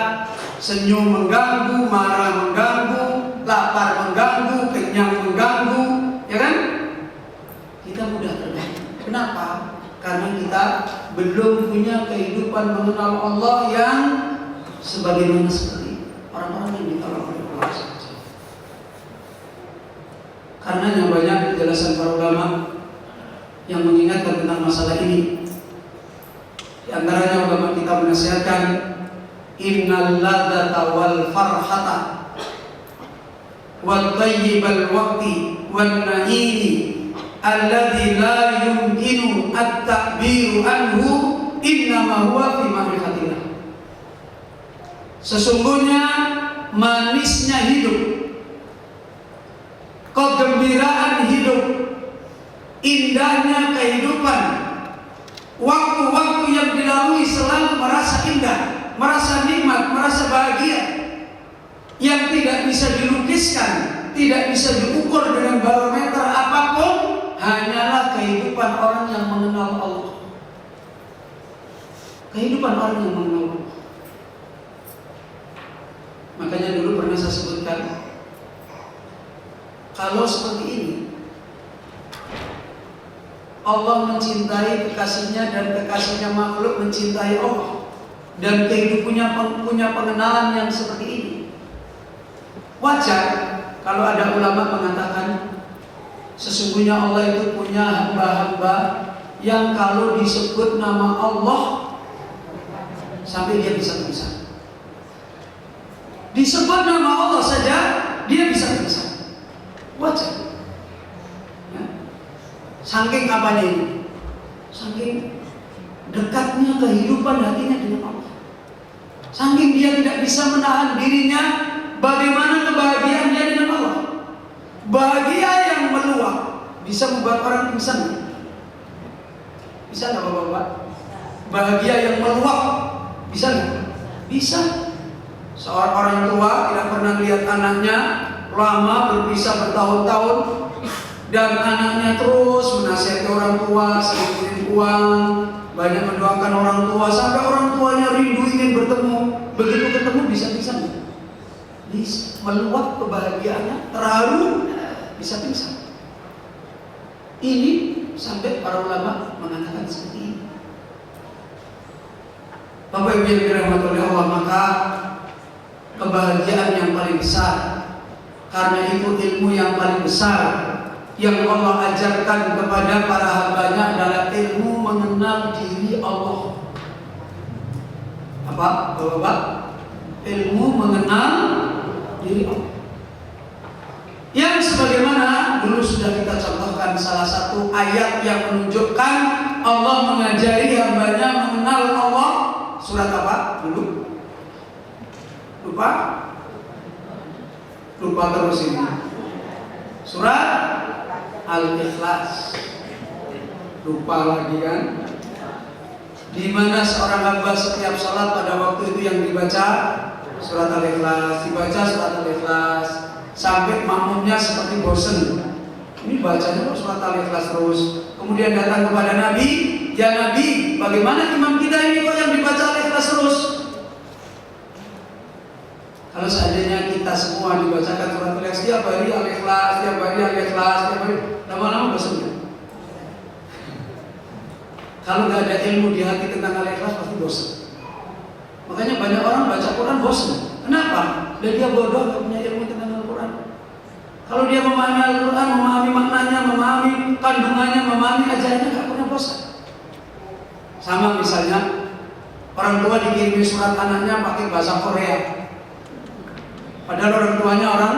Senyum mengganggu, marah mengganggu, lapar mengganggu, kenyang mengganggu, ya kan? Kita mudah terganggu. Kenapa? Karena kita belum punya kehidupan mengenal Allah yang sebagaimana seperti orang-orang yang ditolong oleh Allah saja. Karena yang banyak penjelasan para ulama yang mengingatkan tentang masalah ini. Di antaranya ulama kita menasihatkan innal ladzata wal farhata wal thayyibal waqti wan na'imi alladzi la yumkinu at-ta'biru anhu innama huwa fi ma'rifatillah. Sesungguhnya manisnya hidup, kegembiraan hidup, indahnya kehidupan, waktu-waktu yang dilalui selalu merasa indah, merasa nikmat, merasa bahagia, yang tidak bisa dilukiskan, tidak bisa diukur dengan barometer apapun, hanyalah kehidupan orang yang mengenal Allah. Kehidupan orang yang mengenal Allah. Makanya dulu pernah saya sebutkan, kalau seperti ini Allah mencintai kekasihnya dan kekasihnya makhluk mencintai Allah, dan kehidupannya punya pengenalan yang seperti ini, wajar kalau ada ulama mengatakan sesungguhnya Allah itu punya hamba-hamba yang kalau disebut nama Allah sampai dia bisa pingsan. Disebut nama Allah saja dia bisa pingsan. Wajar. Ya. Saking apanya ini? Saking dekatnya kehidupan hatinya dengan Allah. Saking dia tidak bisa menahan dirinya bagaimana kebahagiaan dia dengan Allah. Bahagia yang meluap bisa membuat orang pingsan. Bisa nggak Bapak-bapak? Bahagia yang meluap bisa nggak? Bisa. Seorang orang tua tidak pernah lihat anaknya lama berpisah bertahun-tahun, dan anaknya terus menasihati orang tua, sering uang, banyak mendoakan orang tua, sampai orang tuanya rindu ingin bertemu. Begitu ketemu bisa pingsan. Bisa meluap kebahagiaannya, terharu, bisa pingsan. Ini sampai para ulama mengatakan seperti ini. Bapak Ibu yang dirahmati oleh Allah, maka kebahagiaan yang paling besar, karena itu ilmu yang paling besar yang Allah ajarkan kepada para hambanya adalah ilmu mengenal diri Allah. Apa Bapak? Ilmu mengenal diri Allah, yang sebagaimana dulu sudah kita contohkan salah satu ayat yang menunjukkan Allah mengajari hambanya mengenal Allah. Surat apa dulu? Lupa terus ini. Surat Al-Ikhlas. Lupa lagi kan? Di mana seorang hamba setiap sholat pada waktu itu yang dibaca surat Al-Ikhlas, dibaca surat Al-Ikhlas sampai makmumnya seperti bosan. Ini bacanya kok surat Al-Ikhlas terus. Kemudian datang kepada Nabi, ya Nabi, bagaimana imam kita ini kok yang dibaca Al-Ikhlas terus? Kalau seandainya kita semua dibacakan surat Al-Ikhlas tiap hari Al-Ikhlas, tiap hari Al-Ikhlas, tiap hari, lama-lama bosan. Kalau nggak ada ilmu di hati tentang Al-Ikhlas pasti bosan. Makanya banyak orang baca Quran bosan. Kenapa? Dia bodoh, nggak punya ilmu tentang Al-Quran. Kalau dia memahami Al-Quran, memahami maknanya, memahami kandungannya, memahami ajarannya, nggak pernah bosan. Sama misalnya orang tua dikirimi surat anaknya pakai bahasa Korea, padahal orang tuanya orang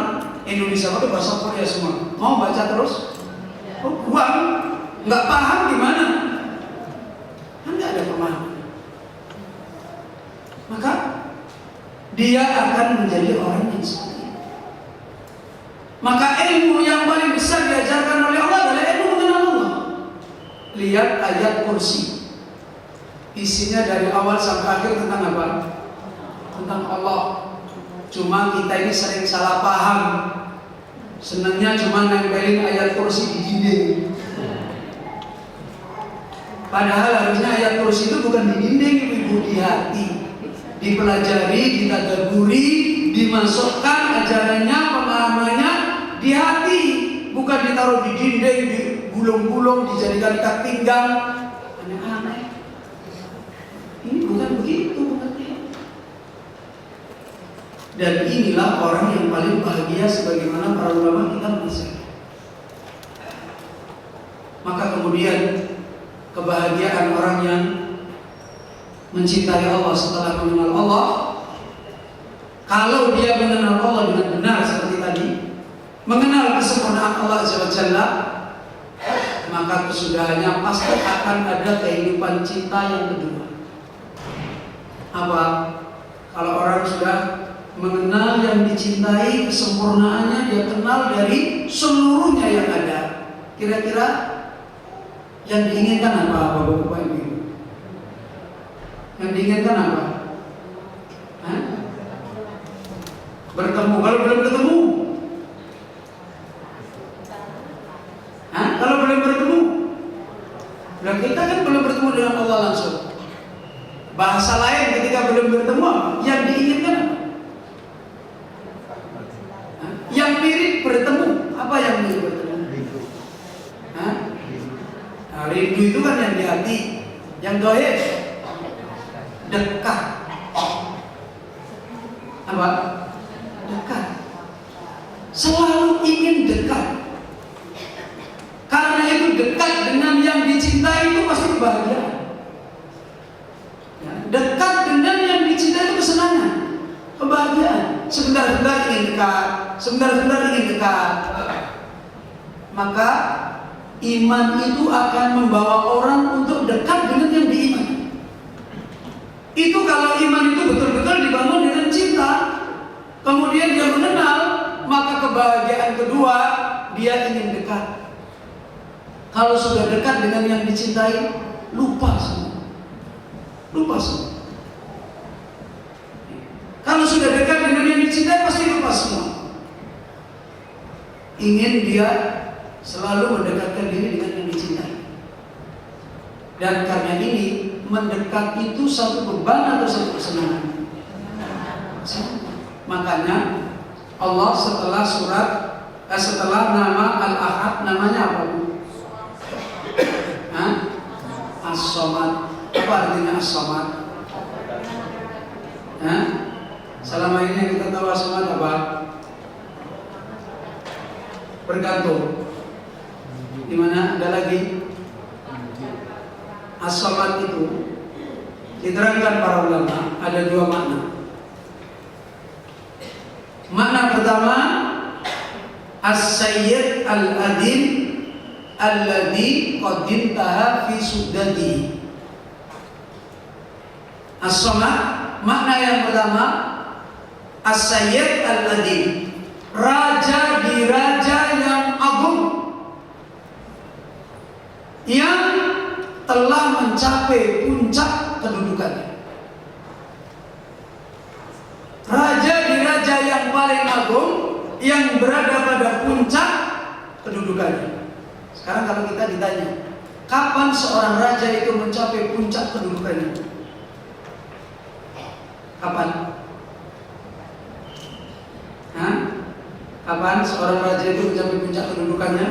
Indonesia, pakai bahasa Korea semua. Mau baca terus? Oh, buang, nggak paham gimana? Kan nggak ada pemahaman. Maka dia akan menjadi orang yang seperti itu. Maka ilmu yang paling besar diajarkan oleh Allah adalah ilmu mengenal Allah. Lihat ayat kursi, isinya dari awal sampai akhir tentang apa? Tentang Allah. Cuma kita ini sering salah paham. Senangnya cuma nempelin ayat kursi di dinding. Padahal harusnya ayat kursi itu bukan di dinding, ibu, di hati. Dipelajari, ditadaburi, dimasukkan ajarannya, pemahamannya di hati, bukan ditaruh di dinding, digulung-gulung, dijadikan ikat pinggang. Aneh-aneh. Ini bukan begitu mengerti. Dan inilah orang yang paling bahagia sebagaimana para ulama kita mengisahkan. Maka kemudian kebahagiaan orang yang mencintai Allah setelah mengenal Allah, kalau dia mengenal Allah dengan benar seperti tadi, mengenal kesempurnaan Allah Azza wa Jalla, maka kesudahannya pasti akan ada kehidupan cinta yang kedua. Apa? Kalau orang sudah mengenal yang dicintai, kesempurnaannya dia kenal dari seluruhnya yang ada. Kira-kira yang diinginkan apa Bapak Ibu? Yang diinginkan apa? Hah? Bertemu. Kalau belum ketemu? Hah? Kalau belum bertemu? Nah, kita kan belum bertemu dengan Allah langsung. Bahasa lain ketika belum bertemu, yang diinginkan apa? Hah? Yang mirip bertemu. Apa yang mirip bertemu? Hah? Nah, rindu itu kan yang di hati. Yang dohir dekat. Apa? Dekat. Selalu ingin dekat. Karena itu dekat dengan yang dicintai itu pasti kebahagiaan. Ya, dekat dengan yang dicintai itu kesenangan, kebahagiaan. Sebentar-sebentar ingin dekat, sebentar-sebentar ingin dekat. Maka iman itu akan membawa orang untuk dekat dengan yang diimani. Itu kalau iman itu betul-betul dibangun dengan cinta, kemudian dia mengenal, maka kebahagiaan kedua dia ingin dekat. Kalau sudah dekat dengan yang dicintai, lupa semua. Lupa semua. Kalau sudah dekat dengan yang dicintai, pasti lupa semua. Ingin dia selalu mendekatkan diri dengan yang dicintai. Dan karena ini, mendekat itu satu beban atau satu kesenangan? Makanya Allah setelah nama Al-Ahad, namanya apa? As-Somad. Apa artinya As-Somad? Selama ini kita tahu As-Somad apa? Bergantung. Di mana ada lagi? As-Somad itu diterangkan para ulama ada dua makna. Makna pertama, As-Sayyid Al-Adil alladzi qad intaha fi suddati. As-samad makna yang pertama, as-sayyid alladzi, raja di raja yang agung yang telah mencapai puncak kedudukannya. Raja di raja yang paling agung yang berada pada puncak kedudukannya. Sekarang kalau kita ditanya, kapan seorang raja itu mencapai puncak kedudukannya? Kapan? Hah? Kapan seorang raja itu mencapai puncak kedudukannya?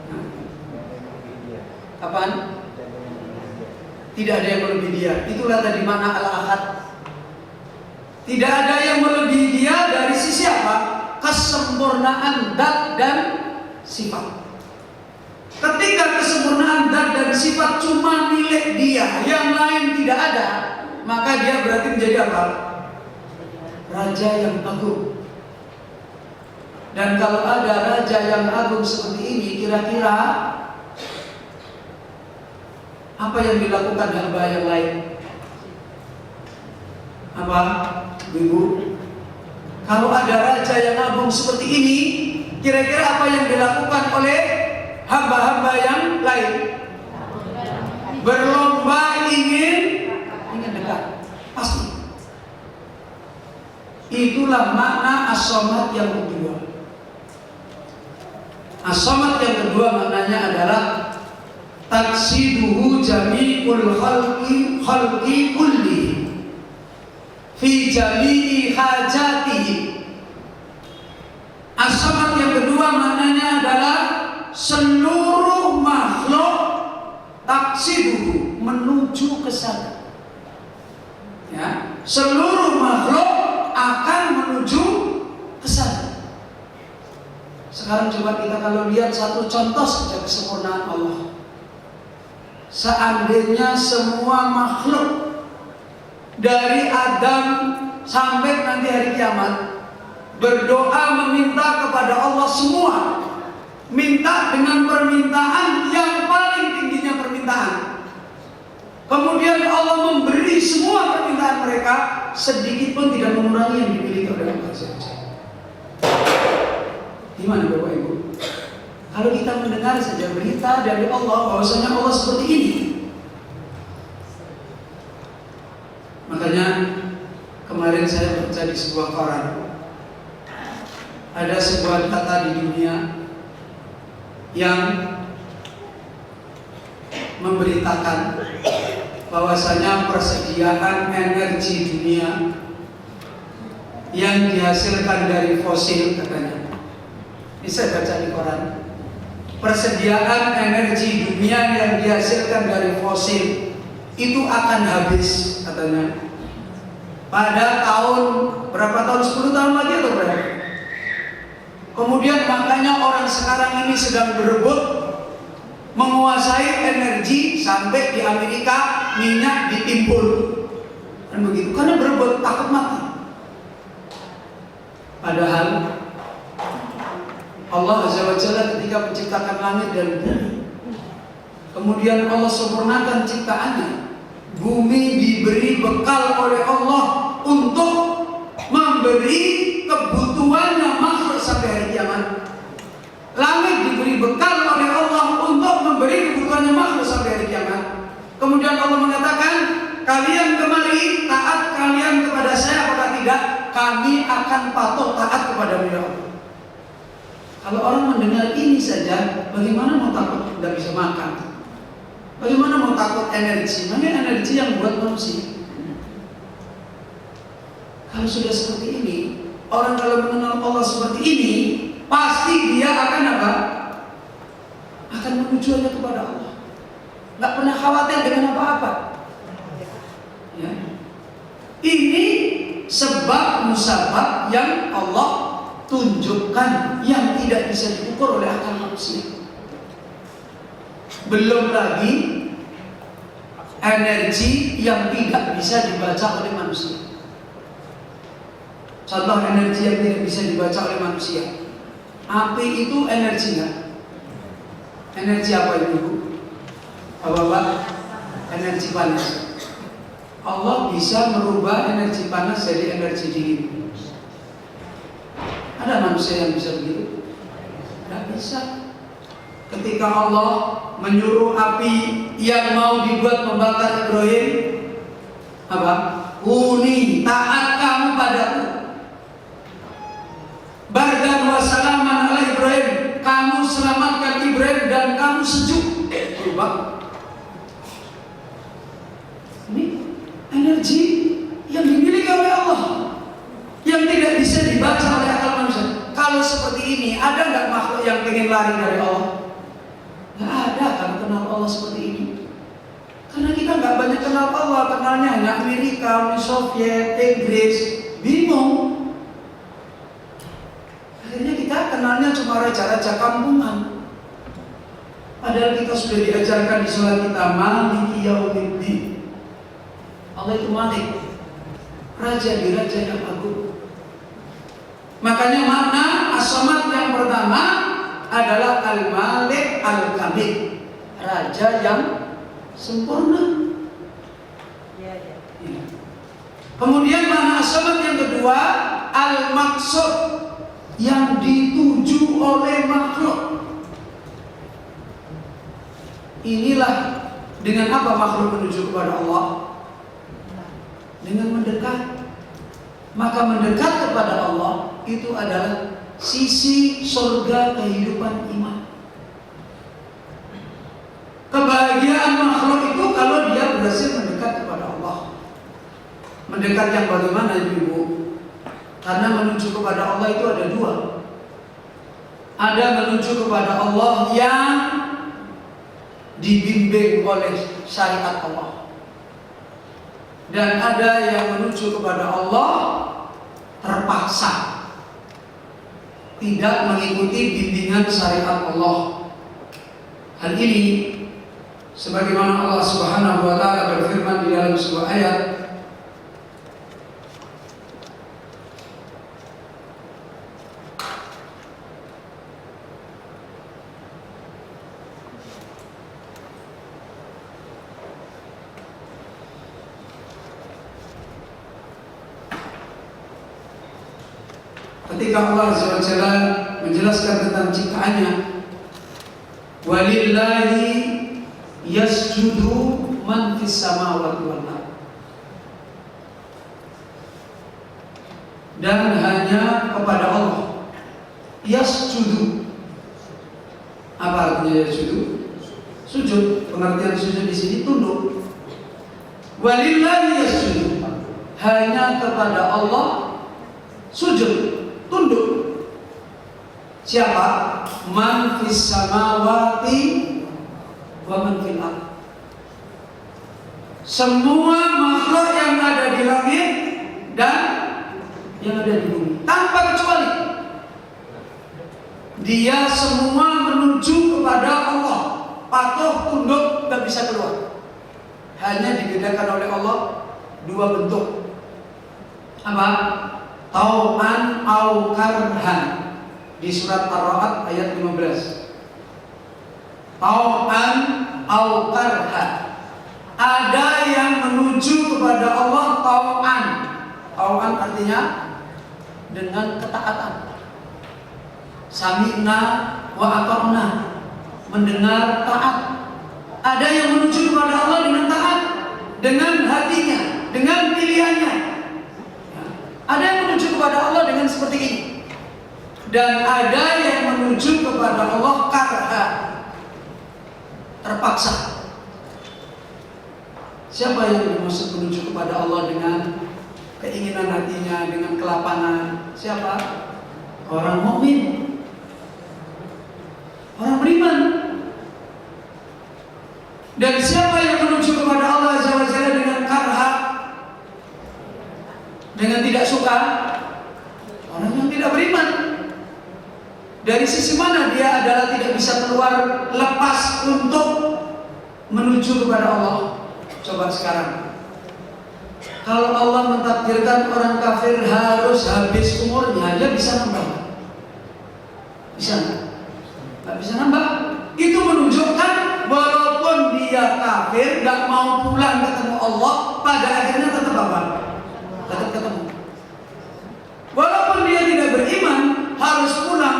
Hah? Kapan? Tidak ada yang melebihi dia. Itulah tadi mana al-ahad. Tidak ada yang melebihi dia dari sisi apa? Kesempurnaan zat dan sifat. Ketika kesempurnaan zat dan sifat cuma milik dia, yang lain tidak ada, maka dia berarti menjadi apa? Raja yang agung. Dan kalau ada raja yang agung seperti ini, kira-kira apa yang dilakukan hamba yang lain? Apa, Ibu? Kalau ada raja yang agung seperti ini, kira-kira apa yang dilakukan oleh hamba-hamba yang lain? Berlomba ingin dekat. Pasti. Itulah makna as-samad yang kedua. As-samad yang kedua maknanya adalah taksiduhu jami'ul khalqi kulli fi jami'i hajatihi. As-samad yang kedua maknanya adalah seluruh makhluk taksiduhu, menuju ke sana. Ya, seluruh makhluk akan menuju ke sana. Sekarang coba kita kalau lihat satu contoh saja kesempurnaan Allah. Seandainya semua makhluk dari Adam sampai nanti hari kiamat berdoa meminta kepada Allah semua, minta dengan permintaan yang paling tingginya permintaan. Kemudian Allah memberi semua permintaan mereka, sedikit pun tidak mengurangi yang dimiliki oleh Allah saja. Gimana Bapak Ibu? Kalau kita mendengar saja berita dari Allah bahwasanya Allah seperti ini. Makanya kemarin saya baca di sebuah koran, ada sebuah data di dunia yang memberitakan bahwasanya persediaan energi dunia yang dihasilkan dari fosil, katanya, ini saya baca di koran, persediaan energi dunia yang dihasilkan dari fosil itu akan habis, katanya, pada tahun berapa tahun, 10 tahun lagi atau berapa? Kemudian makanya orang sekarang ini sedang berebut menguasai energi, sampai di Amerika minyak ditimbun dan begitu, karena berebut takut mati. Padahal Allah Azza wa Jalla ketika menciptakan langit dan bumi, kemudian Allah sempurnakan ciptaannya, bumi diberi bekal oleh Allah untuk memberi kebutuhannya makhluk sampai hari kiamat. Langit diberi bekal oleh Allah untuk memberi kebutuhannya makhluk sampai hari kiamat. Kemudian Allah mengatakan, kalian kemari taat kalian kepada saya apakah tidak? Kami akan patuh taat kepada beliau. Kalau orang mendengar ini saja, bagaimana mau takut tidak bisa makan? Bagaimana mau takut energi? Namanya energi yang buat manusia. Kalau sudah seperti ini, orang kalau mengenal Allah seperti ini, pasti dia akan apa? Akan menuju hanya kepada Allah. Nggak pernah khawatir dengan apa-apa. Ya. Ini sebab musabab yang Allah tunjukkan, yang tidak bisa diukur oleh akal manusia. Belum lagi energi yang tidak bisa dibaca oleh manusia. Contoh energi yang tidak bisa dibaca oleh manusia. Api itu energi nggak? Energi apa itu? Bapak-bapak, energi panas. Allah bisa merubah energi panas jadi energi dingin. Ada manusia yang bisa begitu? Tidak bisa. Ketika Allah menyuruh api yang mau dibuat membakar Ibrahim, apa? Uni, taat kamu padaku. Bardan wa salaman ala Ibrahim, kamu selamatkan Ibrahim dan kamu sejuk. Berubah. Ini energi yang dimiliki oleh Allah, yang tidak bisa dibaca oleh akal manusia. Kalau seperti ini, ada nggak makhluk yang pengen lari dari Allah? Nggak ada kan kenal Allah seperti ini. Karena kita nggak banyak kenal Allah, kenalnya hanya Amerika, Uni Soviet, Inggris, bingung. Akhirnya kita kenalnya cuma raja-raja kampungan. Padahal kita sudah diajarkan di sholat kita, Maliki Yaumiddin. Allah itu Malik, raja di raja yang agung. Makanya makna as-samad yang pertama adalah al-Malik al-Kamil, raja yang sempurna. Kemudian makna as-samad yang kedua al-Maqsud, yang dituju oleh makhluk. Inilah dengan apa makhluk menuju kepada Allah? Dengan mendekat. Maka mendekat kepada Allah itu adalah sisi surga kehidupan iman. Kebahagiaan makhluk itu kalau dia berhasil mendekat kepada Allah. Mendekat yang bagaimana Ibu? Karena menuju kepada Allah itu ada dua. Ada menuju kepada Allah yang dibimbing oleh syariat Allah, dan ada yang menuju kepada Allah terpaksa, tidak mengikuti bimbingan syariat Allah. Hal ini sebagaimana Allah Subhanahu wa taala berfirman di dalam sebuah ayat, ketika Allah SWT menjelaskan tentang ciptaannya, walillahi yasjudu man fis samawati wal ardh, dan hanya kepada Allah yasjudu. Apa artinya yasjudu? Sujud. Pengertian sujud di sini tunduk. Walillahi yasjudu, hanya kepada Allah sujud, tunduk. Siapa? Man fis samawati wa man fil ardh. Semua makhluk yang ada di langit dan yang ada di bumi, tanpa kecuali. Dia semua menuju kepada Allah, patuh, tunduk, tidak bisa keluar. Hanya dibedakan oleh Allah dua bentuk. Apa? Tau'an au karhan, di surat Ar-Ra'd ayat 15. Tau'an au karhan, ada yang menuju kepada Allah tau'an. Tau'an artinya dengan ketaatan. Sami'na wa ata'na, mendengar, taat. Ada yang menuju kepada Allah dengan taat, dengan hatinya, dengan pilihannya. Ada yang menuju kepada Allah dengan seperti ini, dan ada yang menuju kepada Allah karha, terpaksa. Siapa yang dimaksud menuju kepada Allah dengan keinginan hatinya, dengan kelapangan? Siapa? Orang mukmin, orang beriman. Dan siapa yang menuju kepada Allah Azza wa Jalla dengan karha, dengan tidak suka? Orang yang tidak beriman. Dari sisi mana dia adalah tidak bisa keluar lepas untuk menuju kepada Allah? Coba sekarang, kalau Allah mentakdirkan orang kafir harus habis umurnya, dia bisa nambah? Bisa nggak? Nggak bisa nambah. Itu menunjukkan dia kafir, nggak mau pulang ketemu Allah, pada akhirnya tetap apa? Tetap ketemu. Walaupun dia tidak beriman, harus pulang,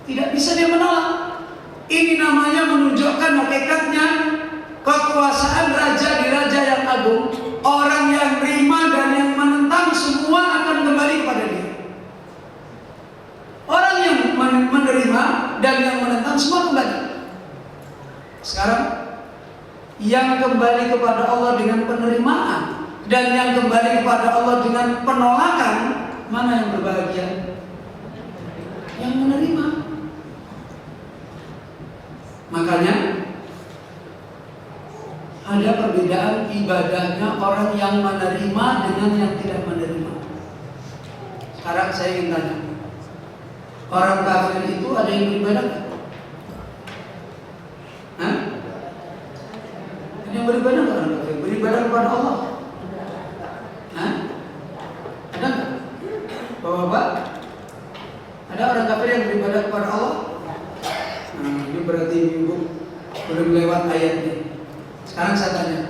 tidak bisa dia menolak. Ini namanya menunjukkan hakikatnya kekuasaan raja di raja yang agung. Orang yang terima dan yang menentang semua akan kembali kepada dia. Orang yang menerima dan yang menentang semua kembali. Sekarang yang kembali kepada Allah dengan penerimaan dan yang kembali kepada Allah dengan penolakan, mana yang berbahagia? Yang menerima. Makanya ada perbedaan ibadahnya orang yang menerima dengan yang tidak menerima. Sekarang saya ingin tanya, orang kafir itu ada yang beribadah? Hah? Ada yang beribadah nggak orang kafir? Beribadah kepada Allah? Hah? Ada nggak? Bapak-bapak? Ada orang kafir yang beribadah kepada Allah? Nah, ini berarti ibu belum lewat ayatnya. Sekarang saya tanya,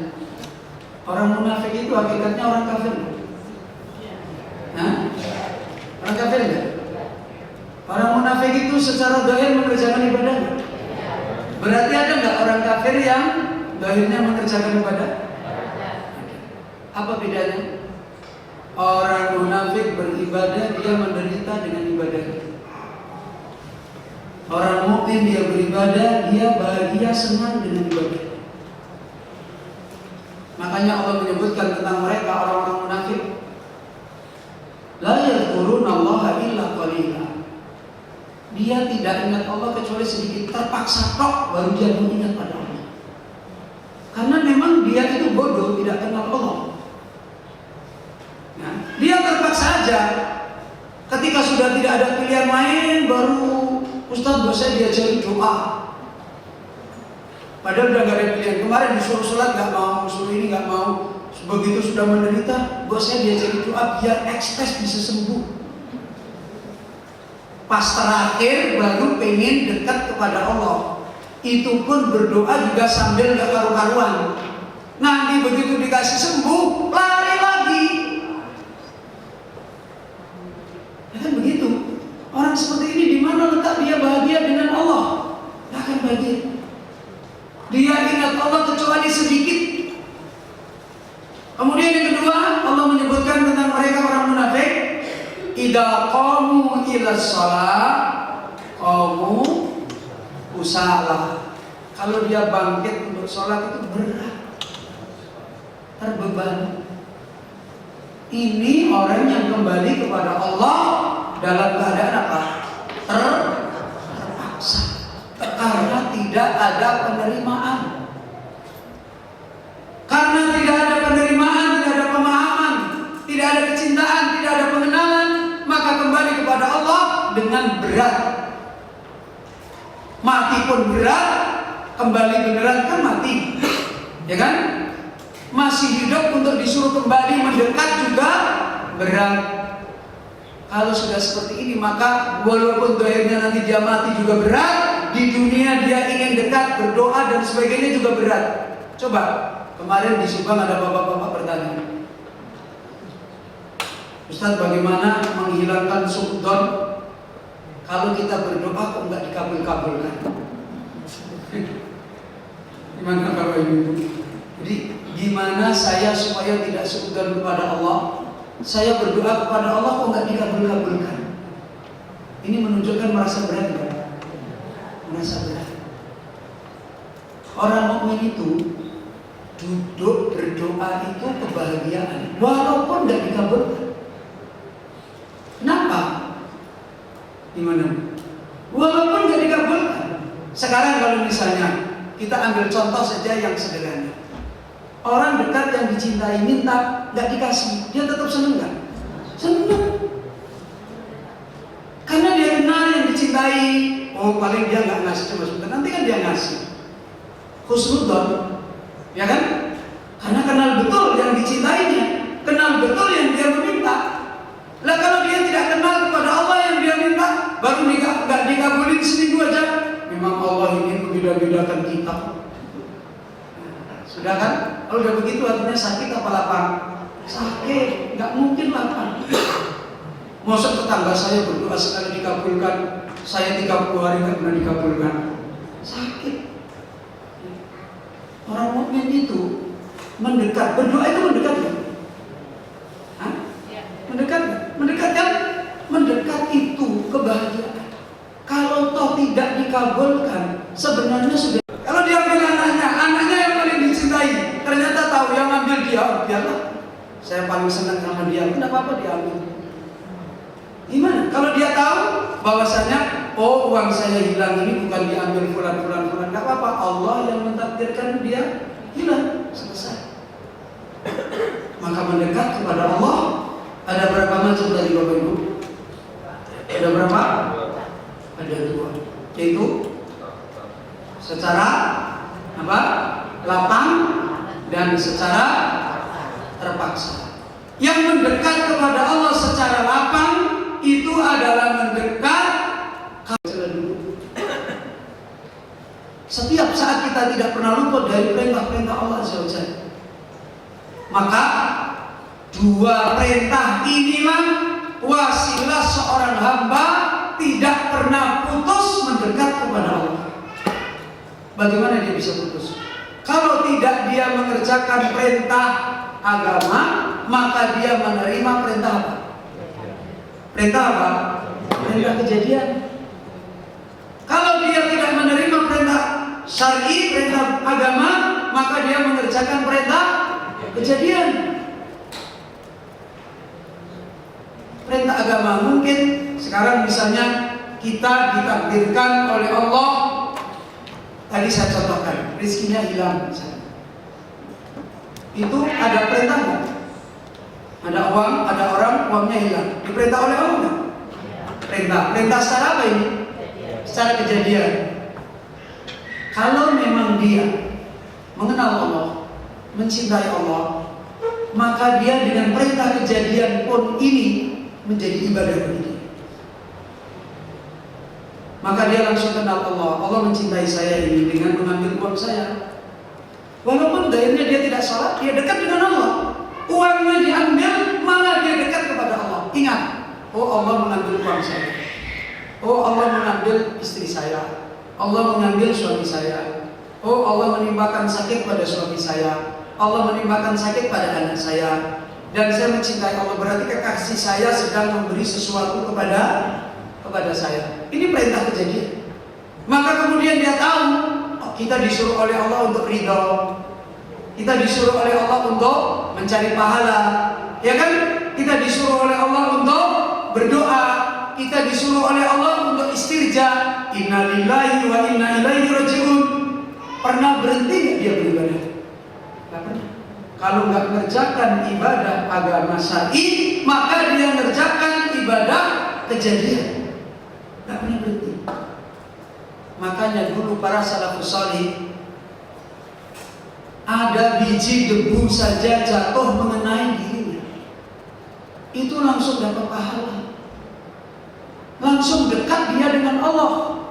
orang munafik itu hakikatnya orang kafir? Hah? Orang kafir enggak? Orang munafik itu secara zahir mengerjakan ibadah? Berarti ada enggak orang kafir yang zahirnya mengerjakan ibadah? Apa bedanya? Orang munafik beribadah, dia menderita dengan ibadahnya. Orang mukmin dia beribadah, dia bahagia, senang dengan ibadah. Makanya Allah menyebutkan tentang mereka orang-orang munafik, la yadhkurunallaha illa qalila. Dia tidak ingat Allah kecuali sedikit, terpaksa tok baru dia mengingat pada Allah. Karena memang dia itu bodoh, tidak kenal Allah. Nah, dia terpaksa aja. Ketika sudah tidak ada pilihan lain, baru Ustaz saya diajarin doa. Padahal udah gak ada pilihan. Kemarin disuruh sholat gak mau, suruh ini gak mau. Begitu sudah menderita, bosnya diajarin doa biar ekspres bisa sembuh. Pas terakhir baru pengen dekat kepada Allah. Itu pun berdoa juga sambil gak karu-karuan. Nanti begitu dikasih sembuh, lari lagi. Ya kan begitu. Orang seperti ini di mana letak dia bahagia dengan Allah? Gak akan bahagia. Dia ingat Allah kecuali sedikit. Kemudian yang kedua, Allah menyebutkan tentang mereka orang munafik, idza qamu ila shalah qamu kusala. Kalau dia bangkit untuk sholat itu berat, terbebani. Ini orang yang kembali kepada Allah dalam keadaan apa? Terpaksa. Karena tidak ada penerimaan. Karena tidak ada penerimaan, tidak ada pemahaman, tidak ada kecintaan, tidak ada pengenalan, maka kembali kepada Allah dengan berat. Mati pun berat, kembali beneran kan mati. Ya kan? Masih hidup untuk disuruh kembali mendekat juga berat. Kalau sudah seperti ini, maka walaupun doanya nanti dia mati juga berat, di dunia dia ingin dekat, berdoa dan sebagainya juga berat. Coba, kemarin di Subang ada bapak-bapak bertanya, Ustaz, bagaimana menghilangkan suudzon kalau kita berdoa kok nggak dikabul-kabulkan? Gimana Bapak Ibu? Jadi gimana saya supaya tidak suudzon kepada Allah? Saya berdoa kepada Allah kok nggak dikabul-kabulkan? Ini menunjukkan merasa berat, kan? Merasa berat. Orang mukmin itu duduk berdoa itu kebahagiaan, walaupun nggak dikabulkan. Kenapa? Gimana? Walaupun nggak dikabulkan. Sekarang kalau misalnya kita ambil contoh saja yang sederhana. Orang dekat yang dicintai minta nggak dikasih, dia tetap seneng nggak? Seneng. Karena dia kenal yang dicintai. Oh paling dia nggak ngasih, coba sebentar, nanti kan dia ngasih. Husnudzon, ya kan? Karena kenal betul yang dicintainya, kenal betul yang dia meminta. Lah kalau dia tidak kenal kepada Allah yang dia minta, baru nggak dikabulin seminggu aja, memang Allah ingin membeda-bedakan kita. Sudah kan? Kalau udah begitu artinya sakit apa lapar? Sakit, nggak mungkin lapar. Masa tetangga saya berdoa sekali dikabulkan, saya 30 hari nggak pernah dikabulkan. Sakit. Orang mukmin itu mendekat, berdoa itu mendekat ya? Hah? Mendekat? Mendekat kan? Mendekat itu kebahagiaan. Kalau toh tidak dikabulkan, sebenarnya sudah. Kalau diambil anaknya yang paling dicintai, ternyata tahu yang ambil dia, biarlah. Saya paling senang sama dia, tidak apa-apa diambil. Gimana? Kalau dia tahu bahwasanya, oh uang saya hilang ini bukan diambil fulan, nggak apa-apa. Allah yang mentakdirkan dia hilang, selesai. Maka mendekat kepada Allah ada berapa macam dari Bapak Ibu? Ada berapa? Ada 2, yaitu secara apa? Lapang dan secara terpaksa. Yang mendekat kepada Allah secara lapang itu adalah mendekat setiap saat kita tidak pernah luput dari perintah-perintah Allah Azza wa Jalla. Maka 2 perintah inilah wasilah seorang hamba tidak pernah putus mendekat kepada Allah. Bagaimana dia bisa putus? Kalau tidak dia mengerjakan perintah agama, maka dia menerima perintah apa? Perintah apa? Perintah kejadian. Kalau dia tidak menerima perintah syar'i, perintah agama, maka dia mengerjakan perintah kejadian. Perintah agama mungkin sekarang misalnya kita ditakdirkan oleh Allah, tadi saya contohkan, rezekinya hilang misalnya. Itu ada perintah nggak? Ada uang, ada orang, uangnya hilang. Diperintah oleh Allah nggak? Perintah secara apa ini? Secara kejadian. Kalau memang dia mengenal Allah, mencintai Allah, maka dia dengan perintah kejadian pun ini menjadi ibadah bagi dia. Maka dia langsung kenal Allah. Allah mencintai saya ini dengan mengambil uang saya. Walaupun akhirnya dia tidak salat, dia dekat dengan Allah. Uangnya diambil, malah dia dekat kepada Allah. Ingat, oh Allah mengambil uang saya. Oh Allah mengambil istri saya. Allah mengambil suami saya. Oh Allah menimpakan sakit pada suami saya. Allah menimpakan sakit pada anak saya. Dan saya mencintai Allah, berarti kekasih saya sedang memberi sesuatu kepada saya. Ini perintah kejadian. Maka kemudian dia tahu, oh, kita disuruh oleh Allah untuk ridho. Kita disuruh oleh Allah untuk mencari pahala, ya kan? Kita disuruh oleh Allah untuk berdoa. Kita disuruh oleh Allah untuk istirja. Inna lillahi wa inna ilaihi raji'un. Pernah berhenti nggak dia beribadah? Nggak pernah. Kalau nggak mengerjakan ibadah agama syar'i, maka dia mengerjakan ibadah kejadian. Nggak pernah berhenti. Makanya dulu para salafus salih, ada biji debu saja jatuh mengenai dirinya, itu langsung dapat pahala, langsung dekat dia dengan Allah.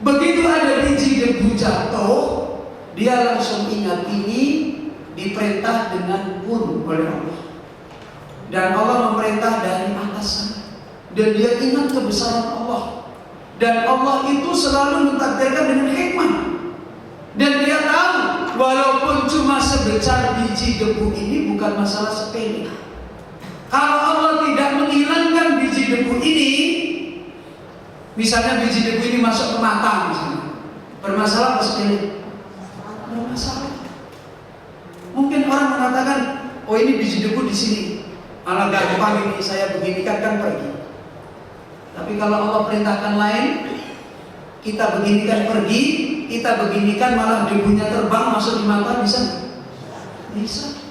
Begitu ada biji debu jatuh, dia langsung ingat ini diperintah dengan pun oleh Allah, dan Allah memerintah dari atas, dan dia ingat kebesaran Allah, dan Allah itu selalu mentakdirkan dengan hikmah, dan dia tahu walaupun cuma sebesar biji debu ini bukan masalah sepele. Kalau Allah tidak menghilangkan biji debu ini, misalnya biji debu ini masuk ke mata misalnya, bermasalah apa sepele? Bermasalah. Mungkin orang mengatakan, oh ini biji debu di sini, ala gampang ini saya beginikan kan pergi. Tapi kalau Allah perintahkan lain, kita beginikan pergi, kita beginikan malah debunya terbang masuk di mata, bisa? Bisa.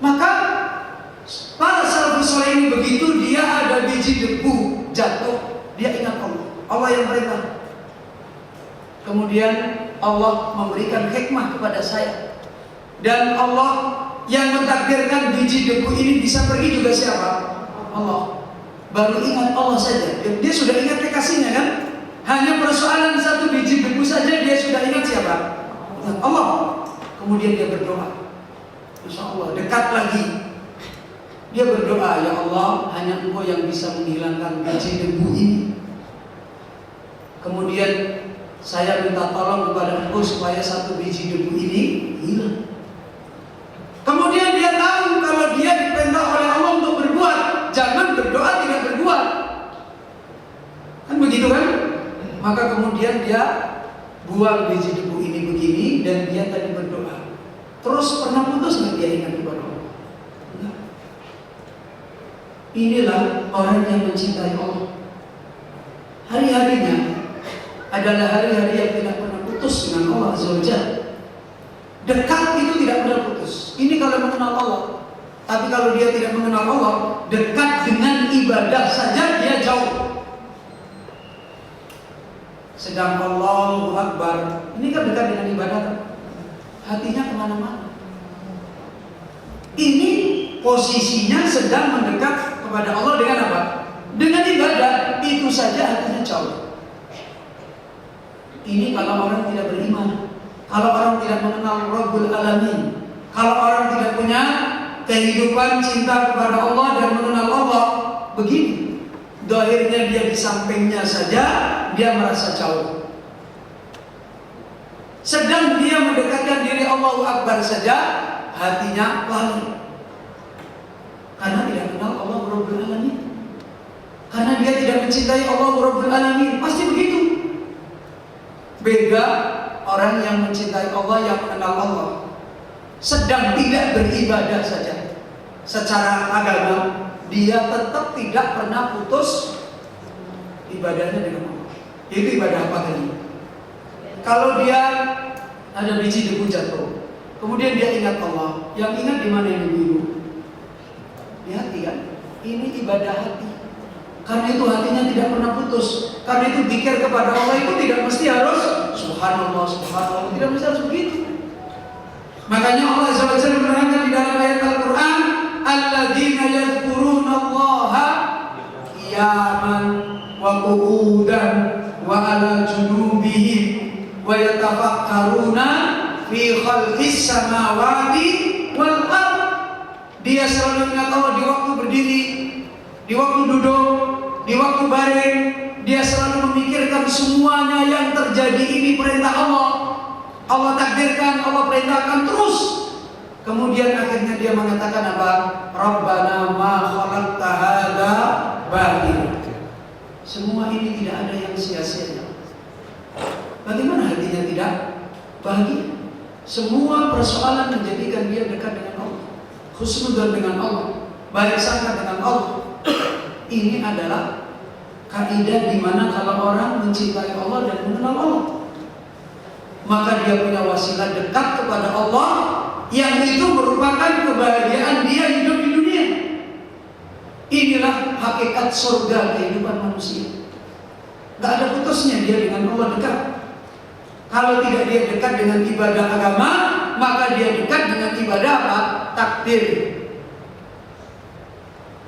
Maka para salafus saleh ini begitu dia ada biji debu jatuh, dia ingat Allah, Allah yang perintah. Kemudian Allah memberikan hikmah kepada saya, dan Allah yang mentakdirkan biji debu ini bisa pergi juga siapa? Allah. Baru ingat Allah saja, dia sudah ingat kekasihnya kan? Hanya persoalan satu biji debu saja dia sudah ingat siapa? ingat Allah. Kemudian dia berdoa. Masya Allah, dekat lagi. Dia berdoa, ya Allah, hanya Engkau yang bisa menghilangkan biji debu ini. Kemudian saya minta tolong kepada Engkau supaya satu biji debu ini hilang. Kemudian dia tahu kalau dia diperintah oleh Allah untuk berbuat, jangan berdoa tidak berbuat. Kan begitu kan? Maka kemudian dia buang biji debu ini begini dan dia tadi berdoa. Terus pernah putus nggak dia ingat kepada Allah? Enggak. Inilah orang yang mencintai Allah. Hari-harinya adalah hari-hari yang tidak pernah putus dengan Allah Azza wa Jalla. Dekat itu tidak pernah putus. Ini kalau mengenal Allah. Tapi kalau dia tidak mengenal Allah, dekat dengan ibadah saja dia jauh. Sedang Allahu Akbar, ini kan dekat dengan ibadah, hatinya kemana-mana. Ini posisinya sedang mendekat kepada Allah dengan apa? Dengan ibadah, itu saja hatinya jauh. Ini kalau orang tidak beriman, kalau orang tidak mengenal Rabbul Alamin, kalau orang tidak punya kehidupan cinta kepada Allah dan mengenal Allah, begini. Dohirnya dia di sampingnya saja, dia merasa jauh. Sedang dia mendekatkan diri Allahu Akbar saja, hatinya lari. Karena tidak kenal Allah Rabbul Alamin. Karena dia tidak mencintai Allah Rabbul Alamin. Pasti begitu. Beda orang yang mencintai Allah, yang mengenal Allah, sedang tidak beribadah saja secara agama, dia tetap tidak pernah putus ibadahnya dengan Allah. Itu ibadah apa tadi? Kalau dia ada biji debu jatuh, kemudian dia ingat Allah, yang ingat di mana yang biru? Di hati kan? Ini ibadah hati. Karena itu hatinya tidak pernah putus. Karena itu zikir kepada Allah itu tidak mesti harus subhanallah, subhanallah, tidak mesti harus begitu. Makanya Allah Azza wa Jalla menerangkan di dalam ayat Al-Quran, alladzina yadhkuruna Allaha qiyaman wa qu'udan wa ala junubihim wa yatafakkaruna fi khalqis samawati wal ardh. Dia selalu ingat Allah di waktu berdiri, di waktu duduk, di waktu baring. Dia selalu memikirkan semuanya yang terjadi ini perintah Allah. Allah takdirkan, Allah perintahkan terus. Kemudian akhirnya dia mengatakan apa? Rabbana ma khalaqta hadza batil. Semua ini tidak ada yang sia-sia. Bagaimana hatinya tidak bahagia? Semua persoalan menjadikan dia dekat dengan Allah, husnudzon dengan Allah, baik sangka dengan Allah. Ini adalah kaidah di mana kalau orang mencintai Allah dan mengenal Allah, maka dia punya wasilah dekat kepada Allah, yang itu merupakan kebahagiaan dia hidup di dunia. Inilah hakikat surga kehidupan manusia. Gak ada putusnya dia dengan Allah dekat. Kalau tidak dia dekat dengan ibadah agama, maka dia dekat dengan ibadah apa? Takdir.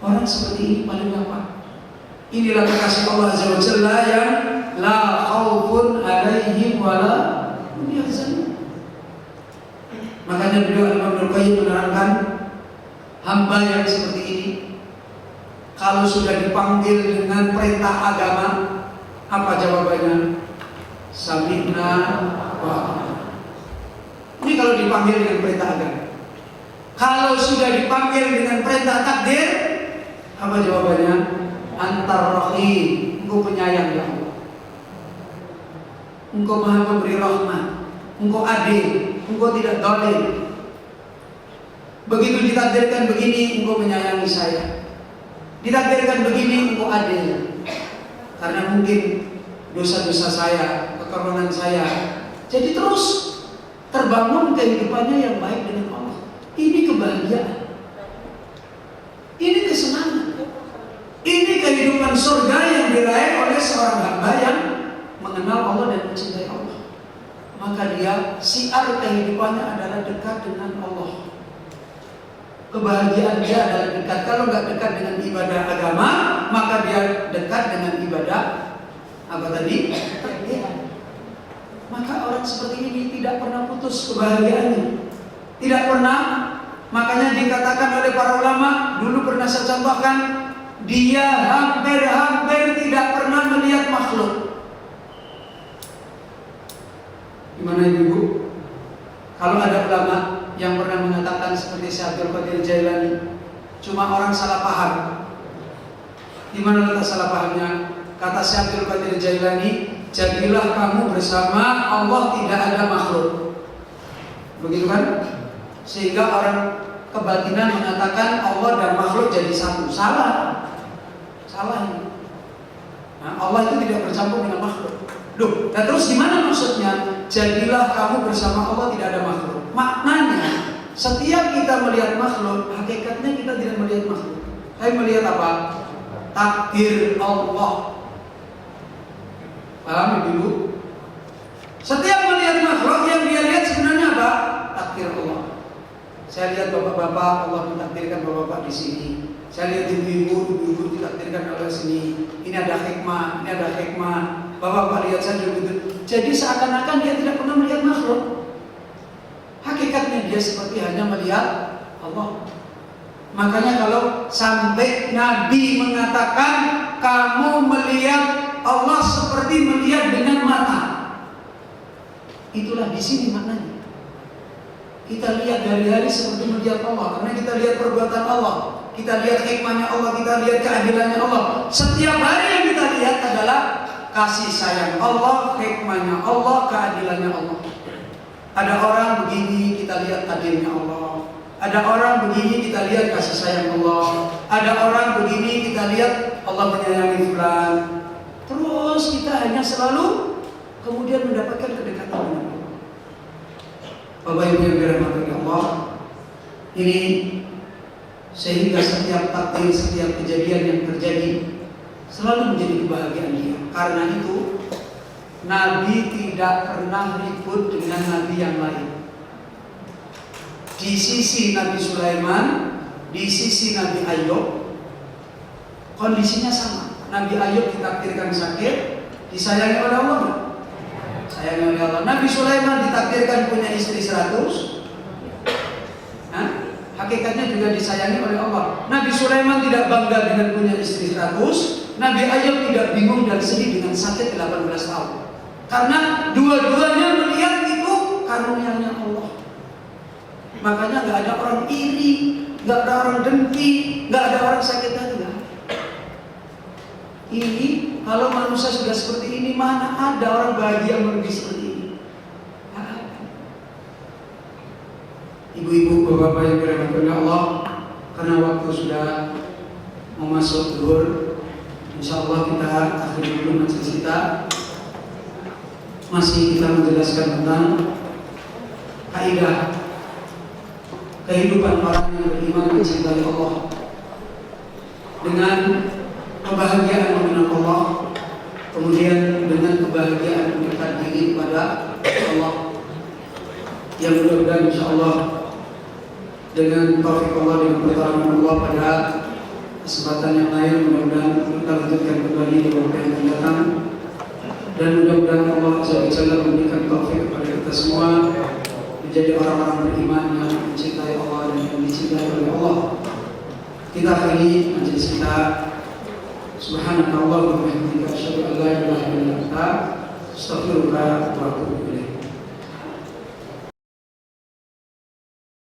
Orang seperti ini paling gampang. Inilah kekasih Allah Azza wa Jalla yang la khaufun alaihim wala hum yahzanun. Makanya beliau Imam Al-Qayyim menerangkan, hamba yang seperti ini kalau sudah dipanggil dengan perintah agama, apa jawabannya? Sami'na wa ata'na. Ini kalau dipanggil dengan perintah agama. Kalau sudah dipanggil dengan perintah takdir, apa jawabannya? Antar rahim, engkau penyayang ya Allah, engkau maha pemberi rahmat, engkau adil, engkau tidak zalim. Begitu ditakdirkan begini, engkau menyayangi saya. Ditakdirkan begini, engkau adil. Karena mungkin dosa-dosa saya, kekeronan saya, jadi terus terbangun kehidupannya yang baik dengan Allah. Ini kebahagiaan, ini kesenangan. Ini kehidupan surga yang diraih oleh seorang hamba yang mengenal Allah dan mencintai Allah. Maka dia siar kehidupannya adalah dekat dengan Allah. Kebahagiaan dia adalah dekat. Kalau nggak dekat dengan ibadah agama, maka dia dekat dengan ibadah apa tadi? maka orang seperti ini tidak pernah putus kebahagiaannya. Tidak pernah. Makanya dikatakan oleh para ulama, dulu pernah saya contohkan, dia hampir-hampir tidak pernah melihat makhluk. Gimana ibu? Kalau ada ulama yang pernah mengatakan seperti Syekh Abdul Qadir Jailani, cuma orang salah paham. Gimana letak salah pahamnya? Kata Syekh Abdul Qadir Jailani, jadilah kamu bersama Allah, tidak ada makhluk. Begitu kan? Sehingga orang kebatinan mengatakan Allah dan makhluk jadi satu. Salah. Salah ini. Nah, Allah itu tidak bercampur dengan makhluk. Loh, nah terus gimana maksudnya? Jadilah kamu bersama Allah, tidak ada makhluk. Maknanya, setiap kita melihat makhluk, hakikatnya kita tidak melihat makhluk. Saya melihat apa? Takdir Allah. Paham dulu? Setiap melihat makhluk, yang dia lihat sebenarnya apa? Takdir Allah. Saya lihat bapak-bapak, Allah mentakdirkan bapak-bapak di sini. Saya lihat ibu-ibu ditakdirkan Allah sini. Ini ada hikmah, ini ada hikmah. Bapak-bapak lihat saja begitu. Jadi seakan-akan dia tidak pernah melihat makhluk. Hakikatnya dia seperti hanya melihat Allah. Makanya kalau sampai Nabi mengatakan kamu melihat Allah seperti melihat dengan mata, itulah di sini maknanya. Kita lihat hari-hari seperti melihat Allah, karena kita lihat perbuatan Allah, kita lihat hikmahnya Allah, kita lihat keadilannya Allah. Setiap hari yang kita lihat adalah kasih sayang Allah, hikmahnya Allah, keadilannya Allah. Ada orang begini, kita lihat adilnya Allah. Ada orang begini, kita lihat kasih sayang Allah. Ada orang begini, kita lihat Allah menyayangi fulan. Terus kita hanya selalu kemudian mendapatkan kedekatan dengan Allah. Bapak Ibu yang dirahmati Allah, ini sehingga setiap takdir, setiap kejadian yang terjadi selalu menjadi kebahagiaan dia. Karena itu Nabi tidak pernah ribut dengan Nabi yang lain. Di sisi Nabi Sulaiman, di sisi Nabi Ayub, kondisinya sama. Nabi Ayub ditakdirkan sakit, disayangi oleh Allah. Sayang oleh Allah. Nabi Sulaiman ditakdirkan punya istri 100. Hakikatnya juga disayangi oleh Allah. Nabi Sulaiman tidak bangga dengan punya istri 100. Nabi Ayub tidak bingung dan sedih dengan sakit 18 tahun. Karena dua-duanya melihat itu karunia Allah. Makanya nggak ada orang iri, nggak ada orang dengki, nggak ada orang sakit hati. Ini kalau manusia sudah seperti ini, mana ada orang bahagia melebihi seperti ini? Ibu-ibu, bapak-bapak yang dirahmati Allah, karena waktu sudah memasuk zuhur, insya Allah kita akhiri dulu majelis kita. Masih kita menjelaskan tentang kaidah kehidupan orang yang beriman mencintai Allah dengan kebahagiaan mengenal Allah, kemudian dengan kebahagiaan mendekat diri kepada Allah. Yang mudah-mudahan insya Allah dengan taufik Allah, dengan pertolongan Allah pada kesempatan yang lain, mudah-mudahan kita lanjutkan kembali di waktu yang akan datang. Dan mudah-mudahan Allah Azza wa Jalla memberikan taufik kepada kita semua menjadi orang-orang beriman yang mencintai Allah dan yang dicintai oleh Allah. Kita akhiri majelis kita. Subhanallah wa bihamdika asyhadu an la ilaha illa anta astaghfiruka wa atubu ilaik.